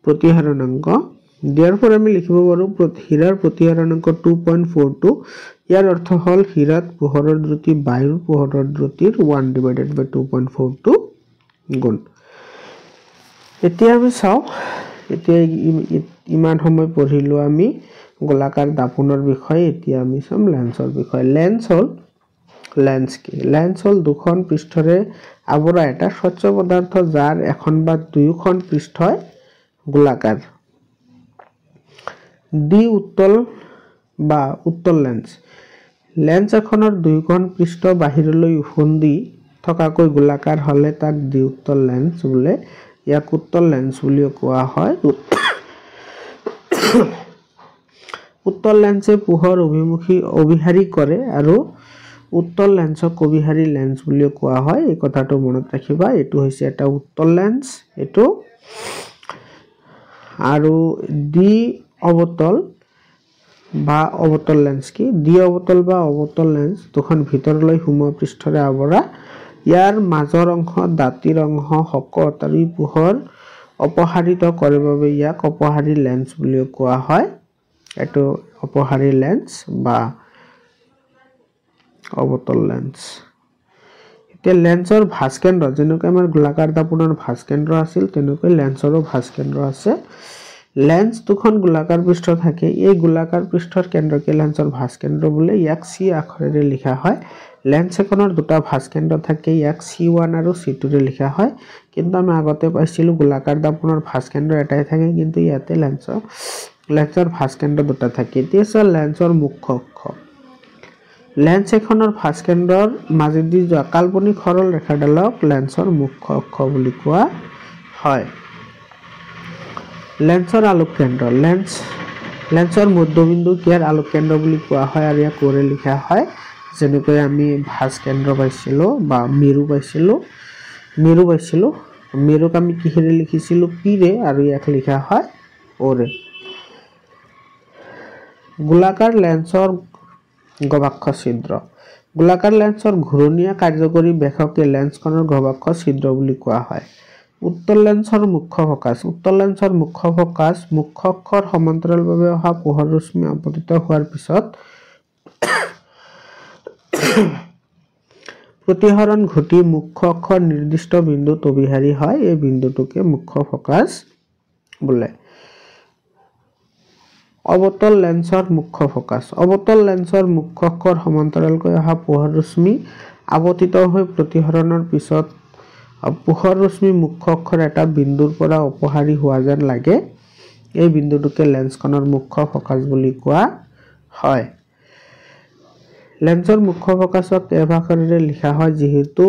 প্ৰতিহাৰণাংক। দিয়াৰ পৰা আমি লিখিব পাৰো হীৰাৰ প্ৰতিহাৰণাংক 2.42, ইয়াৰ অৰ্থ হল হীৰাত পোহৰৰ দ্ৰুতি বায়ুৰ পোহৰৰ দ্ৰুতিৰ 1/2.42 গুণ। এতিয়া আমি চাও, এতিয়া ইমান সময় পঢ়িলো আমি গোলাকাৰ দাপোনৰ বিষয়ে। এতিয়া আমি চাম লেন্সৰ বিষয়ে। লেন্স কি? লেন্স হল দুখন পৃষ্ঠৰে আৱৰা এটা স্বচ্ছ পদাৰ্থ যাৰ এখন বা দুয়োখন পৃষ্ঠই গোলাকাৰ। উত্তল বা উত্তল লেন্স। লেন্স এখনৰ দুয়োখন পৃষ্ঠ বাহিৰলৈ উফন্দি থকাকৈ গোলাকাৰ হলে তাক দ্বিউত্তল লেন্স বোলে। ইয়াক উত্তল লেন্স বুলিও কোৱা হয়। উত্তল লেন্সে পোহৰ অভিহাৰী কৰে আৰু উত্তল লেন্সক অভিহাৰী লেন্স বুলিও কোৱা হয়। এই কথাটো মনত ৰাখিবা, এইটো হৈছে এটা উত্তল লেন্স এইটো। আৰু অৱতল বা অৱতল লেন্স কি? অৱতল বা অৱতল লেন্স দুখন ভিতৰলৈ সোমোৱা পৃষ্ঠৰে আৱৰা। ইয়াৰ মাজৰ অংশ দাঁতিৰ অংশ শকত আৰু পোহৰ অপসাৰিত কৰে বাবে ইয়াক অপসাৰী লেন্স বুলিও কোৱা হয়। এইটো অপসাৰী লেন্স বা অৱতল লেন্স। এতিয়া লেন্সৰ ভাঁজকেন্দ্ৰ, যেনেকৈ আমাৰ গোলাকাৰ দাপোনৰ ভাঁজকেন্দ্ৰ আছিল তেনেকৈ লেন্সৰো ভাঁজকেন্দ্ৰ আছে। লেন্স দুখন গোলাকাৰ পৃষ্ঠ থাকে। এই গোলাকাৰ পৃষ্ঠৰ কেন্দ্ৰকে লেন্সৰ ভাঁজকেন্দ্ৰ বোলে। ইয়াক c আখৰেৰে লিখা হয়। লেন্স এখনৰ দুটা ভাঁজকেন্দ্ৰ থাকে, ইয়াক c1 আৰু c2 ৰে লিখা হয়। কিন্তু আমি আগতে পাইছিলো গোলাকাৰ দাপোনৰ ভাঁজকেন্দ্ৰ এটাই থাকে, কিন্তু ইয়াতে লেন্সৰ ভাঁজকেন্দ্ৰ দুটা থাকে। এতিয়া চাও লেন্সৰ মুখ্য অক্ষ। লেন্স এখনৰ ভাঁজকেন্দ্ৰৰ মাজেদি যোৱা কাল্পনিক সৰল ৰেখাডালক লেন্সৰ মুখ্য অক্ষ বুলি কোৱা হয়। লেন্সৰ আলোক কেন্দ্ৰ। লেন্সৰ মধ্যবিন্দুক ইয়াৰ আলোক কেন্দ্ৰ বুলি কোৱা হয় আৰু ইয়াক ওৰে লিখা হয়। যেনেকৈ আমি ভাঁজকেন্দ্ৰ পাইছিলো বা মেৰু পাইছিলো। মেৰুক আমি কিহেৰে লিখিছিলো? p ৰে, আৰু ইয়াক লিখা হয় ওৰে। গোলাকাৰ লেন্সৰ গৱাক্ষ ছিদ্ৰ। গোলাকাৰ লেন্সৰ ঘূৰণীয়া কাৰ্যকৰী বেশকে লেন্সখনৰ গৱাক্ষ ছিদ্ৰ বুলি কোৱা হয়। উত্তল লেন্সৰ মুখ্য ফকাচ। উত্তল লেন্সৰ মুখ্য ফকাচ মুখ্য অক্ষৰ সমান্তৰালভাৱে অহা পোহৰ ৰশ্মি আপতিত হোৱাৰ পিছত প্ৰতিহৰণ ঘটি মুখ্য অক্ষৰ নিৰ্দিষ্ট বিন্দুত অভিহাৰী হয়। এই বিন্দুটোকে মুখ্য ফকাচ বোলে। অৱতল লেন্সৰ মুখ্য ফকাচ। অৱতল লেন্সৰ মুখ্য অক্ষৰ সমান্তৰালকৈ অহা পোহৰ ৰশ্মি আপতিত হৈ প্ৰতিহৰণৰ পিছত পোহৰ ৰশ্মি মুখ্য অক্ষৰ এটা বিন্দুৰ পৰা অপসাৰী হোৱা যেন লাগে। এই বিন্দুটোকে লেন্সখনৰ মুখ্য ফকাচ বুলি কোৱা হয়। লেন্সৰ মুখ্য ফকাচক f আখৰেৰে লিখা হয়। যিহেতু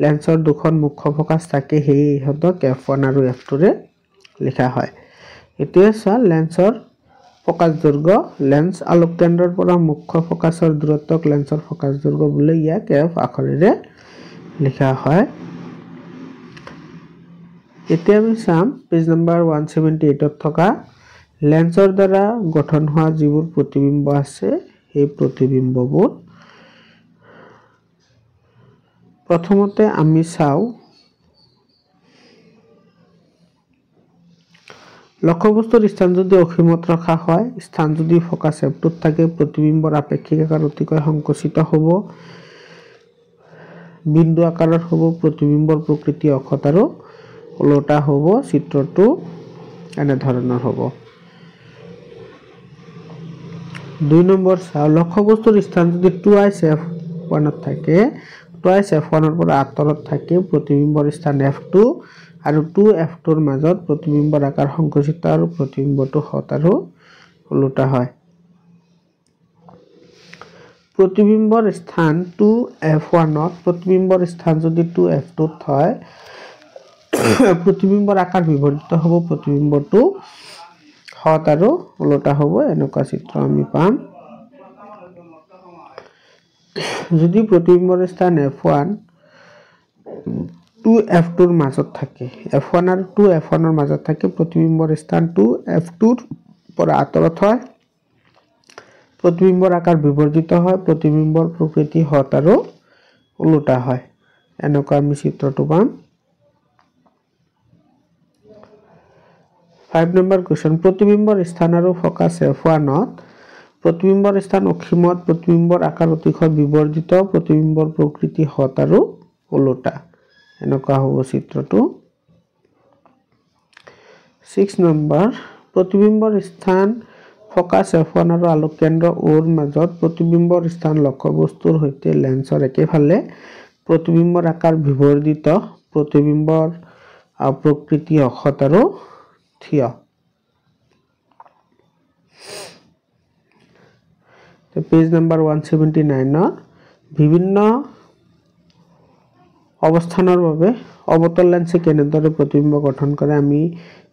লেন্সৰ দুখন মুখ্য ফকাচ থাকে, সেয়ে ইহঁতক f1 আৰু f2 ৰে লিখা হয়। এতিয়া চোৱা লেন্সৰ ফোকাস দৈৰ্ঘ্য লেন্স আলোক কেন্দ্ৰৰ পৰা মুখ্য ফোকাসৰ দূৰত্বক লেন্সৰ ফোকাস দৈৰ্ঘ্য বুলি ইয়াক এফ আখৰেৰে লিখা হয় এতিয়া আমি চাম পেজ নম্বৰ 178 ত থকা লেন্সৰ দ্বাৰা গঠন হোৱা যিবোৰ প্ৰতিবিম্ব আছে এই প্ৰতিবিম্ববোৰ প্ৰথমতে আমি চাও লক্ষ্যবস্তুৰ স্থান যদি অসীমত ৰখা হয় স্থান যদি ফোকাস এফটোত থাকে প্ৰতিবিম্বৰ আপেক্ষিক আকাৰ অতিকৈ সংকুচিত হ'ব বিন্দু আকাৰৰ হ'ব প্ৰতিবিম্বৰ প্ৰকৃতি অক্ষত আৰু ওলোটা হ'ব চিত্ৰটো এনে ধৰণৰ হ'ব 2 নম্বৰ চাও লক্ষ্যবস্তুৰ স্থান যদি 2s f1 ত থাকে 2s f1 ৰ পৰা আঁতৰত থাকে প্ৰতিবিম্বৰ স্থান f2 আৰু 2f2 ৰ মাজত প্ৰতিবিম্বৰ আকাৰ সংকুচিত আৰু প্ৰতিবিম্বটো হত আৰু ওলোটা হয় প্ৰতিবিম্বৰ স্থান 2f1 ত প্ৰতিবিম্বৰ স্থান যদি 2f2 ত হয় প্ৰতিবিম্বৰ আকাৰ বিবৰ্ধিত হ'ব প্ৰতিবিম্বটো হত আৰু ওলোটা হ'ব এনেকুৱা চিত্ৰ আমি পাম যদি প্ৰতিবিম্বৰ স্থান f1 2f2 ৰ মাজত থাকে f1 আৰু 2f1 ৰ মাজত থাকে প্ৰতিবিম্বৰ স্থান 2f2 ৰ পৰা আঁতৰত হয় প্ৰতিবিম্বৰ আকাৰ বিবৰ্ধিত হয় প্ৰতিবিম্বৰ প্ৰকৃতি হত আৰু ওলোটা হয় এনেকুৱা আমি চিত্ৰটো পাম 5 নম্বৰ কোৱেশ্চন প্ৰতিবিম্বৰ স্থান আৰু ফোকাস f1 ত প্ৰতিবিম্বৰ স্থান অসীমত প্ৰতিবিম্বৰ আকাৰ অতিশয় বিবৰ্ধিত প্ৰতিবিম্বৰ প্ৰকৃতি হত আৰু ওলোটা এনেকুৱা হ'ব চিত্ৰটো 6 নম্বৰ প্ৰতিবিম্বৰ স্থান ফোকাস f1 আৰু আলোক কেন্দ্ৰ O ৰ মাজত প্ৰতিবিম্বৰ স্থান লক্ষ্যবস্তুৰ সৈতে লেন্সৰ একেফালে প্ৰতিবিম্বৰ আকাৰ বিবৰ্ধিত প্ৰতিবিম্বৰ প্ৰকৃতি অক্ষত আৰু থিয় পেজ নম্বৰ 179 ৰ বিভিন্ন অৱস্থানৰ বাবে অৱতল লেন্সে কেনেদৰে প্ৰতিবিম্ব গঠন কৰে আমি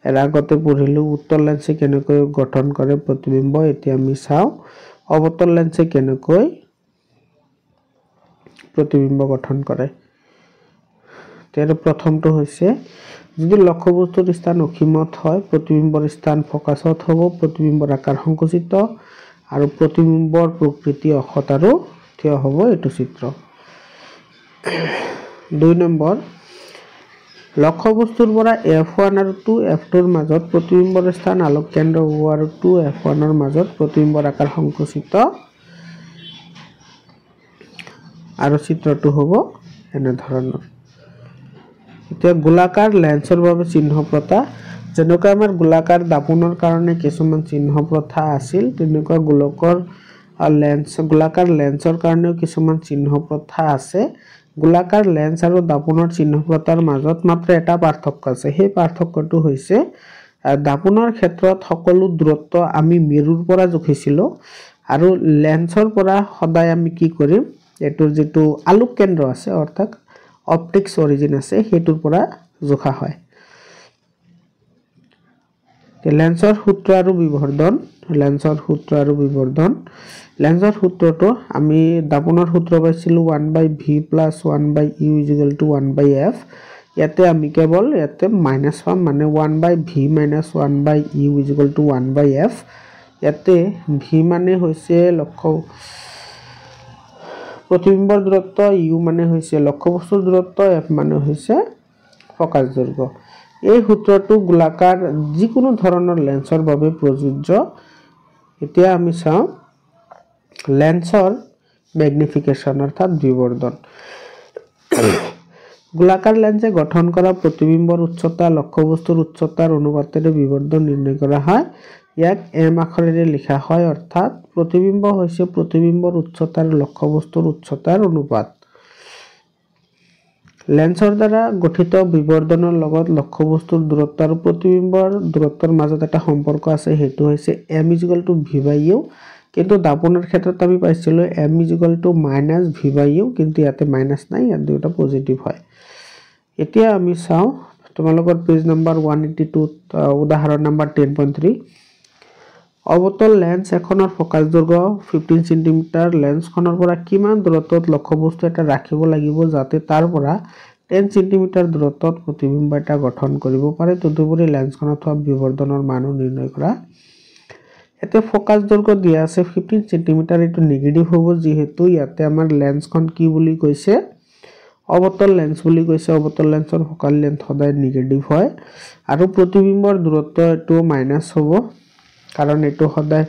এৰ আগতে পঢ়িলো উত্তল লেন্সে কেনেকৈ গঠন কৰে প্ৰতিবিম্ব এতিয়া আমি চাও অৱতল লেন্সে কেনেকৈ প্ৰতিবিম্ব গঠন কৰে তেৰ প্ৰথমটো হৈছে যদি লক্ষ্যবস্তুৰ স্থান অসীমত হয় প্ৰতিবিম্বৰ স্থান ফোকাসত হ'ব প্ৰতিবিম্বৰ আকাৰ সংকুচিত আৰু প্ৰতিবিম্বৰ প্ৰকৃতি অক্ষত আৰু থিয় হ'ব এটো চিত্ৰ 2 নম্বৰ লক্ষ্যবস্তুৰ পৰা f1 আৰু 2f2 ৰ মাজত প্ৰতিবিম্বৰ স্থান আলোক কেন্দ্ৰ O আৰু 2f1 ৰ মাজত প্ৰতিবিম্বৰ আকাৰ সংকুচিত আৰু চিত্ৰটো হ'ব এনে ধৰণৰ এতিয়া গোলাকাৰ লেন্সৰ বাবে চিহ্ন প্ৰথা যেনেকৈ আমাৰ গোলাকাৰ দাপনৰ কাৰণে কিছুমান চিহ্ন প্ৰথা আছিল তেনেকুৱা গোলাকাৰ লেন্সৰ কাৰণেও কিছুমান চিহ্ন প্ৰথা আছে গোলাকাৰ লেন্স আৰু দাপনৰ চিহ্ন প্ৰথাৰ মাজত মাত্ৰ এটা পাৰ্থক্য আছে সেই পাৰ্থক্যটো হৈছে দাপনৰ ক্ষেত্ৰত সকলো দূৰত্ব আমি মেৰুৰ পৰা জুখিছিলো আৰু লেন্সৰ পৰা সদায় আমি কি কৰিম এটোৰ যেটো আলোক কেন্দ্ৰ আছে অৰ্থাৎ অপটিক্স অৰিজিন আছে হেতুৰ পৰা জোখা হয় লেন্সৰ সূত্ৰ আৰু বিবৰ্ধন লেন্সৰ সূত্ৰটো আমি দাপনৰ সূত্ৰ পাইছিলো 1/v + 1/u = 1/f ইয়াতে আমি কেৱল ইয়াতে মাইনাস পাম মানে 1/v - 1/u = 1/f ইয়াতে v মানে হৈছে লক্ষ্য প্ৰতিবিম্বৰ দূৰত্ব u মানে হৈছে লক্ষ্যবস্তুৰ দূৰত্ব f মানে হৈছে ফোকাস দৈৰ্ঘ্য এই সূত্ৰটো গোলাকাৰ যিকোনো ধৰণৰ লেন্সৰ বাবে প্ৰযোজ্য এতিয়া আমি চাও লেন্সৰ ম্যাগনিফিকেশন অৰ্থাৎ বিবৰ্ধন গোলাকাৰ লেন্সে গঠন কৰা প্ৰতিবিম্বৰ উচ্চতা লক্ষ্যবস্তুৰ উচ্চতাৰ অনুপাতেৰে বিবৰ্ধন নিৰ্ণয় কৰা হয় ইয়াক m আখৰেৰে লিখা হয় অৰ্থাৎ প্ৰতিবিম্ব হৈছে প্ৰতিবিম্বৰ উচ্চতাৰ লক্ষ্যবস্তুৰ উচ্চতাৰ অনুপাত লেন্সৰ দ্বাৰা গঠিত বিবৰ্ধনৰ লগত লক্ষ্যবস্তুৰ দূৰত্ব আৰু প্ৰতিবিম্বৰ দূৰত্বৰ মাজত এটা সম্পৰ্ক আছে হেতু হৈছে m = v/u কিন্তু দাপনৰ ক্ষেত্ৰত আমি পাইছিলো m = -v/u কিন্তু ইয়াতে মাইনাস নাই ইয়াত দুটা পজিটিভ হয় এতিয়া আমি চাও তোমালোকৰ পেজ নম্বৰ 182 উদাহৰণ নম্বৰ 10.3 অৱতল লেন্স এখনৰ ফোকাস দৈৰ্ঘ্য 15 সেন্টিমিটাৰ লেন্সখনৰ পৰা কিমান দূৰত্বত লক্ষ্যবস্তু এটা ৰাখিব লাগিব যাতে তাৰ পৰা 10 সেন্টিমিটাৰ দূৰত্বত প্ৰতিবিম্ব এটা গঠন কৰিব পাৰে তদুপৰি লেন্সখনত হোৱা বিবৰ্ধনৰ মানো নিৰ্ণয় কৰা এতে ফোকাস দৈৰ্ঘ্য দিয়া আছে 15 সেন্টিমিটাৰ এটো নেগেটিভ হ'ব যেহেতু ইয়াতে আমাৰ লেন্সখন কি বুলি কৈছে অৱতল লেন্স বুলি কৈছে অৱতল লেন্সৰ ফোকাল লেন্থ সদায় নেগেটিভ হয় আৰু প্ৰতিবিম্বৰ দূৰত্ব এটো মাইনাস হ'ব কাৰণ এটো সদায়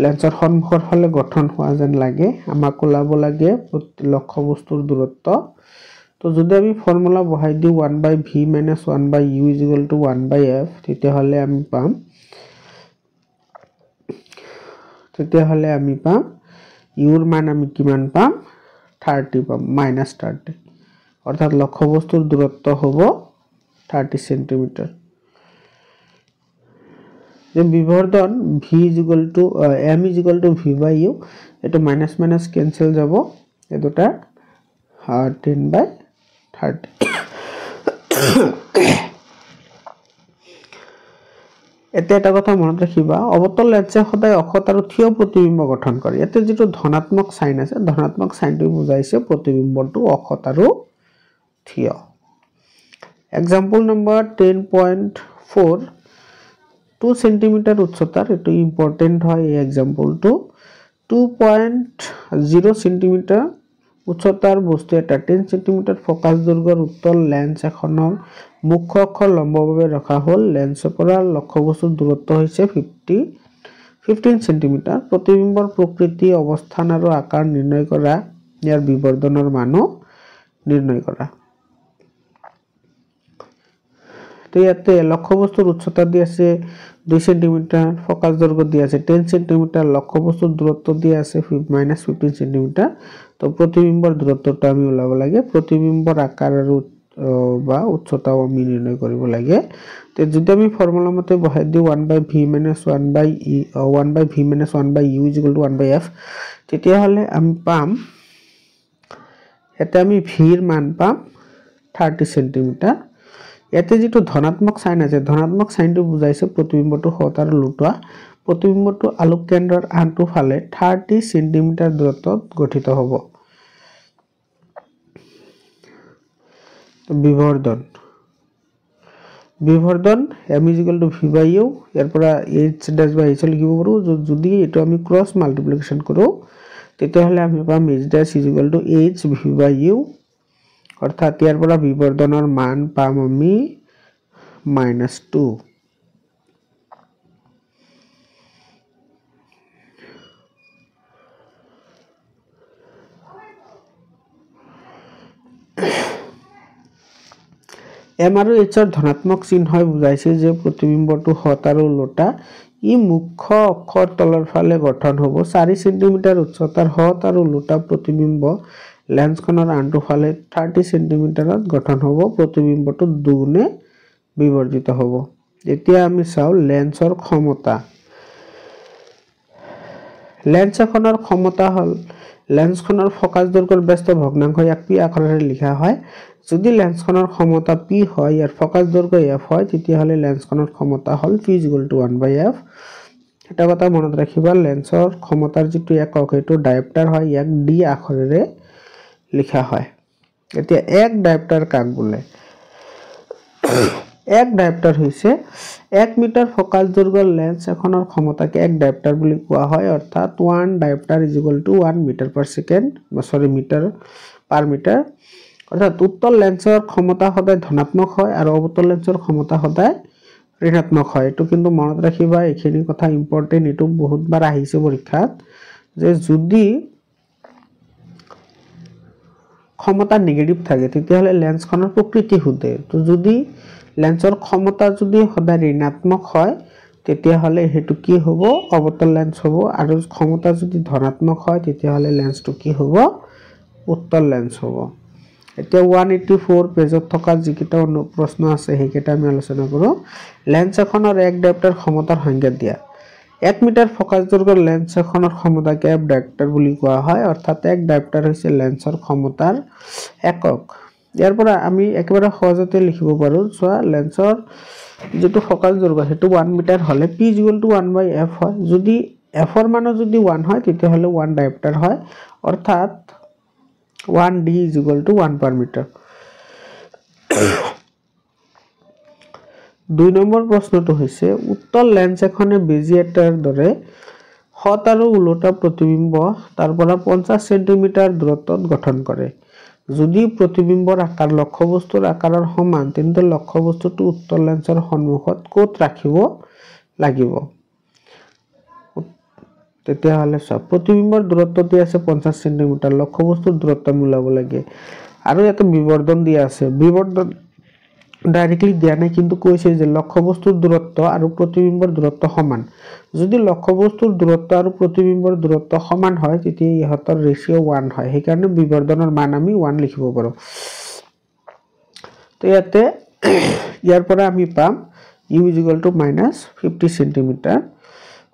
লেন্সৰ সন্মুখৰ ফালে গঠন হোৱা যেন লাগে আমাক ওলাব লাগে লক্ষ্যবস্তুৰ দূৰত্ব তো যদি আমি ফৰ্মুলা বহাই দিও 1/v - 1/u = 1/f তেতিয়াহলে আমি পাম u ৰ মান আমি কিমান পাম 30 পাম -30 অৰ্থাৎ লক্ষ্যবস্তুৰ দূৰত্ব হ'ব 30 সেন্টিমিটাৰ যে বিবৰ্ধন v m v/u এটো মাইনাস মাইনাস ক্যান্সেল যাব এ দুটা 10/30 এতে এটা কথা মনত ৰাখিবা অৱতল লেন্সে সদায় অক্ষত আৰু থিয় প্ৰতিবিম্ব গঠন কৰে এতে যেটো ধনাত্মক সাইন আছে ধনাত্মক সাইনটো বুজাইছে প্ৰতিবিম্বটো অক্ষত আৰু থিয় এক্সাম্পল নম্বৰ 10.4 2 সেন্টিমিটার উচ্চতার এটো ইম্পর্টেন্ট হয় এই এক্সাম্পলটো 2.0 সেন্টিমিটার উচ্চতার বস্তু এটা 10 সেন্টিমিটার ফোকাস দৈৰ্ঘ্যৰ উত্তল লেন্স এখনৰ মুখ্য অক্ষ লম্বভাৱে ৰখা হ'ল লেন্সৰ পৰা লক্ষ্যবস্তুৰ দূৰত্ব হৈছে 15 সেন্টিমিটাৰ প্ৰতিবিম্বৰ প্ৰকৃতি অৱস্থান আৰু আকাৰ নিৰ্ণয় কৰা ইয়াৰ বিবৰ্ধনৰ মানো নিৰ্ণয় কৰা তো ইয়াতে লক্ষ্যবস্তুৰ উচ্চতা দি আছে 2 সেন্টিমিটাৰ ফোকাস দৈৰ্ঘ্য দি আছে 10 সেন্টিমিটাৰ লক্ষ্যবস্তুৰ দূৰত্ব দি আছে -15 সেন্টিমিটাৰ তো প্ৰতিবিম্বৰ দূৰত্বটো আমি ওলাব লাগে প্ৰতিবিম্বৰ আকাৰ আৰু বা উচ্চতাও আমি নিৰ্ণয় কৰিব লাগে তে যদি আমি ফৰ্মুলা মতে বহাই দিও 1/v - 1/u = 1/f তেতিয়া হলে আমি পাম এটা আমি v ৰ মান পাম 30 সেন্টিমিটাৰ ইয়াতে যেটো ধনাত্মক সাইন আছে ধনাত্মক সাইনটো বুজাইছে প্ৰতিবিম্বটো হত আৰু লুটোৱা প্ৰতিবিম্বটো আলোক কেন্দ্ৰৰ আনটো ফালে 30 সেন্টিমিটাৰ দূৰত্বত গঠিত হ'ব বিবৰ্ধন m = v/u ইয়াৰ পৰা h' লিখিব পাৰো যদি এটো আমি ক্ৰস মাল্টিপ্লিকেশন কৰো তেতিয়া হলে আমি পাম h' = h/v/u অৰ্থাৎ ইয়াৰ পৰা বিবৰ্ধনৰ মান পাম আমি -2 m আৰু h ৰ ধনাত্মক চিহ্নই বুজাইছে যে প্ৰতিবিম্বটো হত আৰু লোটা ই মুখ্য অক্ষৰ তলৰ ফালে গঠন হ'ব 4 সেন্টিমিটাৰ উচ্চতাৰ হত আৰু লোটা প্ৰতিবিম্ব লেন্সখনৰ আনটো ফালে 30 সেন্টিমিটাৰত গঠন হ'ব প্ৰতিবিম্বটো দুগুণে বিবৰ্ধিত হ'ব এতিয়া আমি চাও লেন্সৰ ক্ষমতা লেন্স এখনৰ ক্ষমতা হল লেন্সখনৰ ফোকাস দৈৰ্ঘ্যৰ ব্যস্ত ভগ্নাংশ ইয়াক p আখৰেৰে লিখা হয় যদি লেন্সখনৰ ক্ষমতা p হয় ইয়াৰ ফোকাস দৈৰ্ঘ্য f হয় তেতিয়া হলে লেন্সখনৰ ক্ষমতা হল p = 1/f এটা কথা মনত ৰাখিবা লেন্সৰ ক্ষমতাৰ যেটো একক এটো ডায়োপ্টাৰ হয় ইয়াক d আখৰেৰে লিখা হয় এতিয়া এক ডায়োপ্টাৰ কাক বোলে এক ডায়োপ্টাৰ হৈছে 1 মিটাৰ ফোকাস দৈৰ্ঘ্যৰ লেন্স এখনৰ ক্ষমতাকে এক ডায়োপ্টাৰ বুলি কোৱা হয় অৰ্থাৎ 1 dioptre = 1 metre per second metre per metre অৰ্থাৎ উত্তল লেন্সৰ ক্ষমতা সদায় ধনাত্মক হয় আৰু অৱতল লেন্সৰ ক্ষমতা সদায় ঋণাত্মক হয় এটো কিন্তু মনত ৰাখিবা এইখিনি কথা ইম্পৰ্টেন্ট এটো বহুতবাৰ আহিছে পৰীক্ষাত যে যদি ক্ষমতা নেগেটিভ থাকে তেতিয়া হলে লেন্সখনৰ প্ৰকৃতি সুধে তো যদি লেন্সৰ ক্ষমতা যদি সদায় ঋণাত্মক হয় তেতিয়া হলে হেতু কি হ'ব অৱতল লেন্স হ'ব আৰু ক্ষমতা যদি ধনাত্মক হয় তেতিয়া হলে লেন্সটো কি হ'ব উত্তল লেন্স হ'ব এতিয়া 184 পেজত থকা যিকিটা প্ৰশ্ন আছে হেকিটা আমি আলোচনা কৰো লেন্স এখনৰ এক ডায়োপ্টাৰ ক্ষমতাৰ সংজ্ঞা দিয়া 1 মিটাৰ ফোকাস দৈৰ্ঘ্যৰ লেন্স এখনৰ ক্ষমতাকে f ডায়োপ্টাৰ বুলি কোৱা হয় অৰ্থাৎ এক ডায়োপ্টাৰ হৈছে লেন্সৰ ক্ষমতাৰ একক ইয়াৰ পৰা আমি একেবাৰে সহজতে লিখিব পাৰো সোৱা লেন্সৰ যেটো ফকাল দৈৰ্ঘ্য হেতু 1 মিটাৰ হলে p = 1/f হয় যদি f ৰ মান যদি 1 হয় তেতিয়া হলে 1 ডায়োপ্টাৰ হয় অৰ্থাৎ 1d = 1 per meter 2 নম্বৰ প্ৰশ্নটো হৈছে উত্তল লেন্স এখনে বেজি এটাৰ দৰে হত আৰু উলটা প্ৰতিবিম্ব তাৰ পৰা 50 সেন্টিমিটাৰ দূৰত্বত গঠন কৰে যদি প্ৰতিবিম্বৰ আকাৰ লক্ষ্যবস্তুৰ আকাৰৰ সমান তেন্তে লক্ষ্যবস্তুটো উত্তল লেন্সৰ সন্মুখত ক'ত ৰাখিব লাগিব তেতিয়া হলে সব প্ৰতিবিম্বৰ দূৰত্ব দিয়া আছে 50 সেন্টিমিটাৰ লক্ষ্যবস্তুৰ দূৰত্ব মিলাব লাগে আৰু এটা বিবৰ্ধন দিয়া আছে বিবৰ্ধন ডাইৰেক্টলি দিয়া নাই কিন্তু কৈছে যে লক্ষ্যবস্তুৰ দূৰত্ব আৰু প্ৰতিবিম্বৰ দূৰত্ব সমান যদি লক্ষ্যবস্তুৰ দূৰত্ব আৰু প্ৰতিবিম্বৰ দূৰত্ব সমান হয় তেতিয়া ইহতৰ ৰেশিও 1 হয় সেইকাৰণে বিবৰ্ধনৰ মান আমি 1 লিখিব পাৰো তো ইয়াতে ইয়াৰ পৰা আমি পাম u = -50 সেন্টিমিটাৰ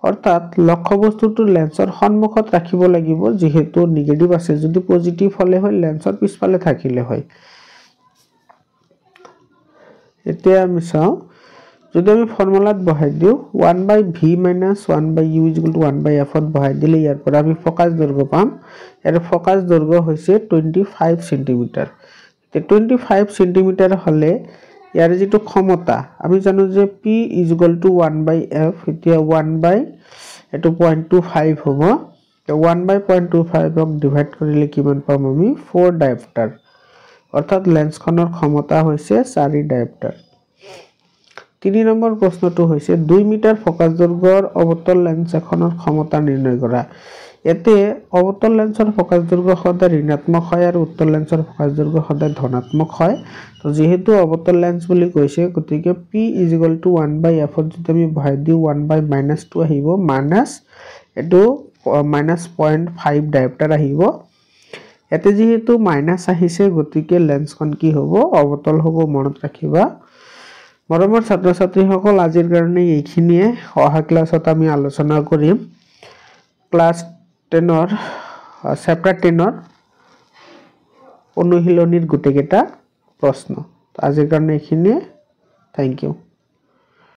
অৰ্থাৎ লক্ষ্যবস্তুটো লেন্সৰ সন্মুখত ৰাখিব লাগিব যেহেতু নেগেটিভ আছে যদি পজিটিভ হলে হয় লেন্সৰ পিছফালে থাকিলে হয় এতিয়া আমি চাও যদি আমি ফৰ্মুলাত বহাই দিও 1/v - 1/u = 1/f ত বহাই দিলে ইয়াৰ পৰা আমি ফকাস দৈৰ্ঘ্য পাম ইয়াৰ ফকাস দৈৰ্ঘ্য হৈছে 25 সেন্টিমিটাৰ তে 25 সেন্টিমিটাৰ হলে ইয়াৰ যেটো ক্ষমতা আমি জানো যে p = 1/f এতিয়া 1/ এটো 0.25 হ'ব তে 1/0.25 ক ডিভাইড কৰিলে কিমান পাম আমি 4 ডায়োপ্টাৰ অৰ্থাৎ লেন্সখনৰ ক্ষমতা হৈছে 4 ডায়োপ্টাৰ 3 নম্বৰ প্ৰশ্নটো হৈছে 2 মিটাৰ ফকাস দৈৰ্ঘ্যৰ অৱতল লেন্স এখনৰ ক্ষমতা নিৰ্ণয় কৰা এতে অৱতল লেন্সৰ ফকাস দৈৰ্ঘ্য সদায় ঋণাত্মক হয় আৰু উত্তল লেন্সৰ ফকাস দৈৰ্ঘ্য সদায় ধনাত্মক হয় তো যেহেতু অৱতল লেন্স বুলি কৈছে গতিকে p = 1/f ত যদি আমি বহাই দিও 1/-2 আহিব মাইনাস এটো -0.5 ডায়োপ্টাৰ আহিব এতে যেহেতু মাইনাস আহিছে গতিকে লেন্সখন কি হ'ব অৱতল হ'ব মনত ৰাখিবা মৰমৰ ছাত্ৰ ছাত্ৰীসকল আজিৰ কাৰণে এইখিনিয়ে অহা ক্লাছত আমি আলোচনা কৰিম ক্লাস 10 ৰ চেপ্টাৰ 10 ৰ অনুশীলনীৰ গুটেকেটা প্ৰশ্ন আজিৰ কাৰণে এইখিনিয়ে থ্যাংক ইউ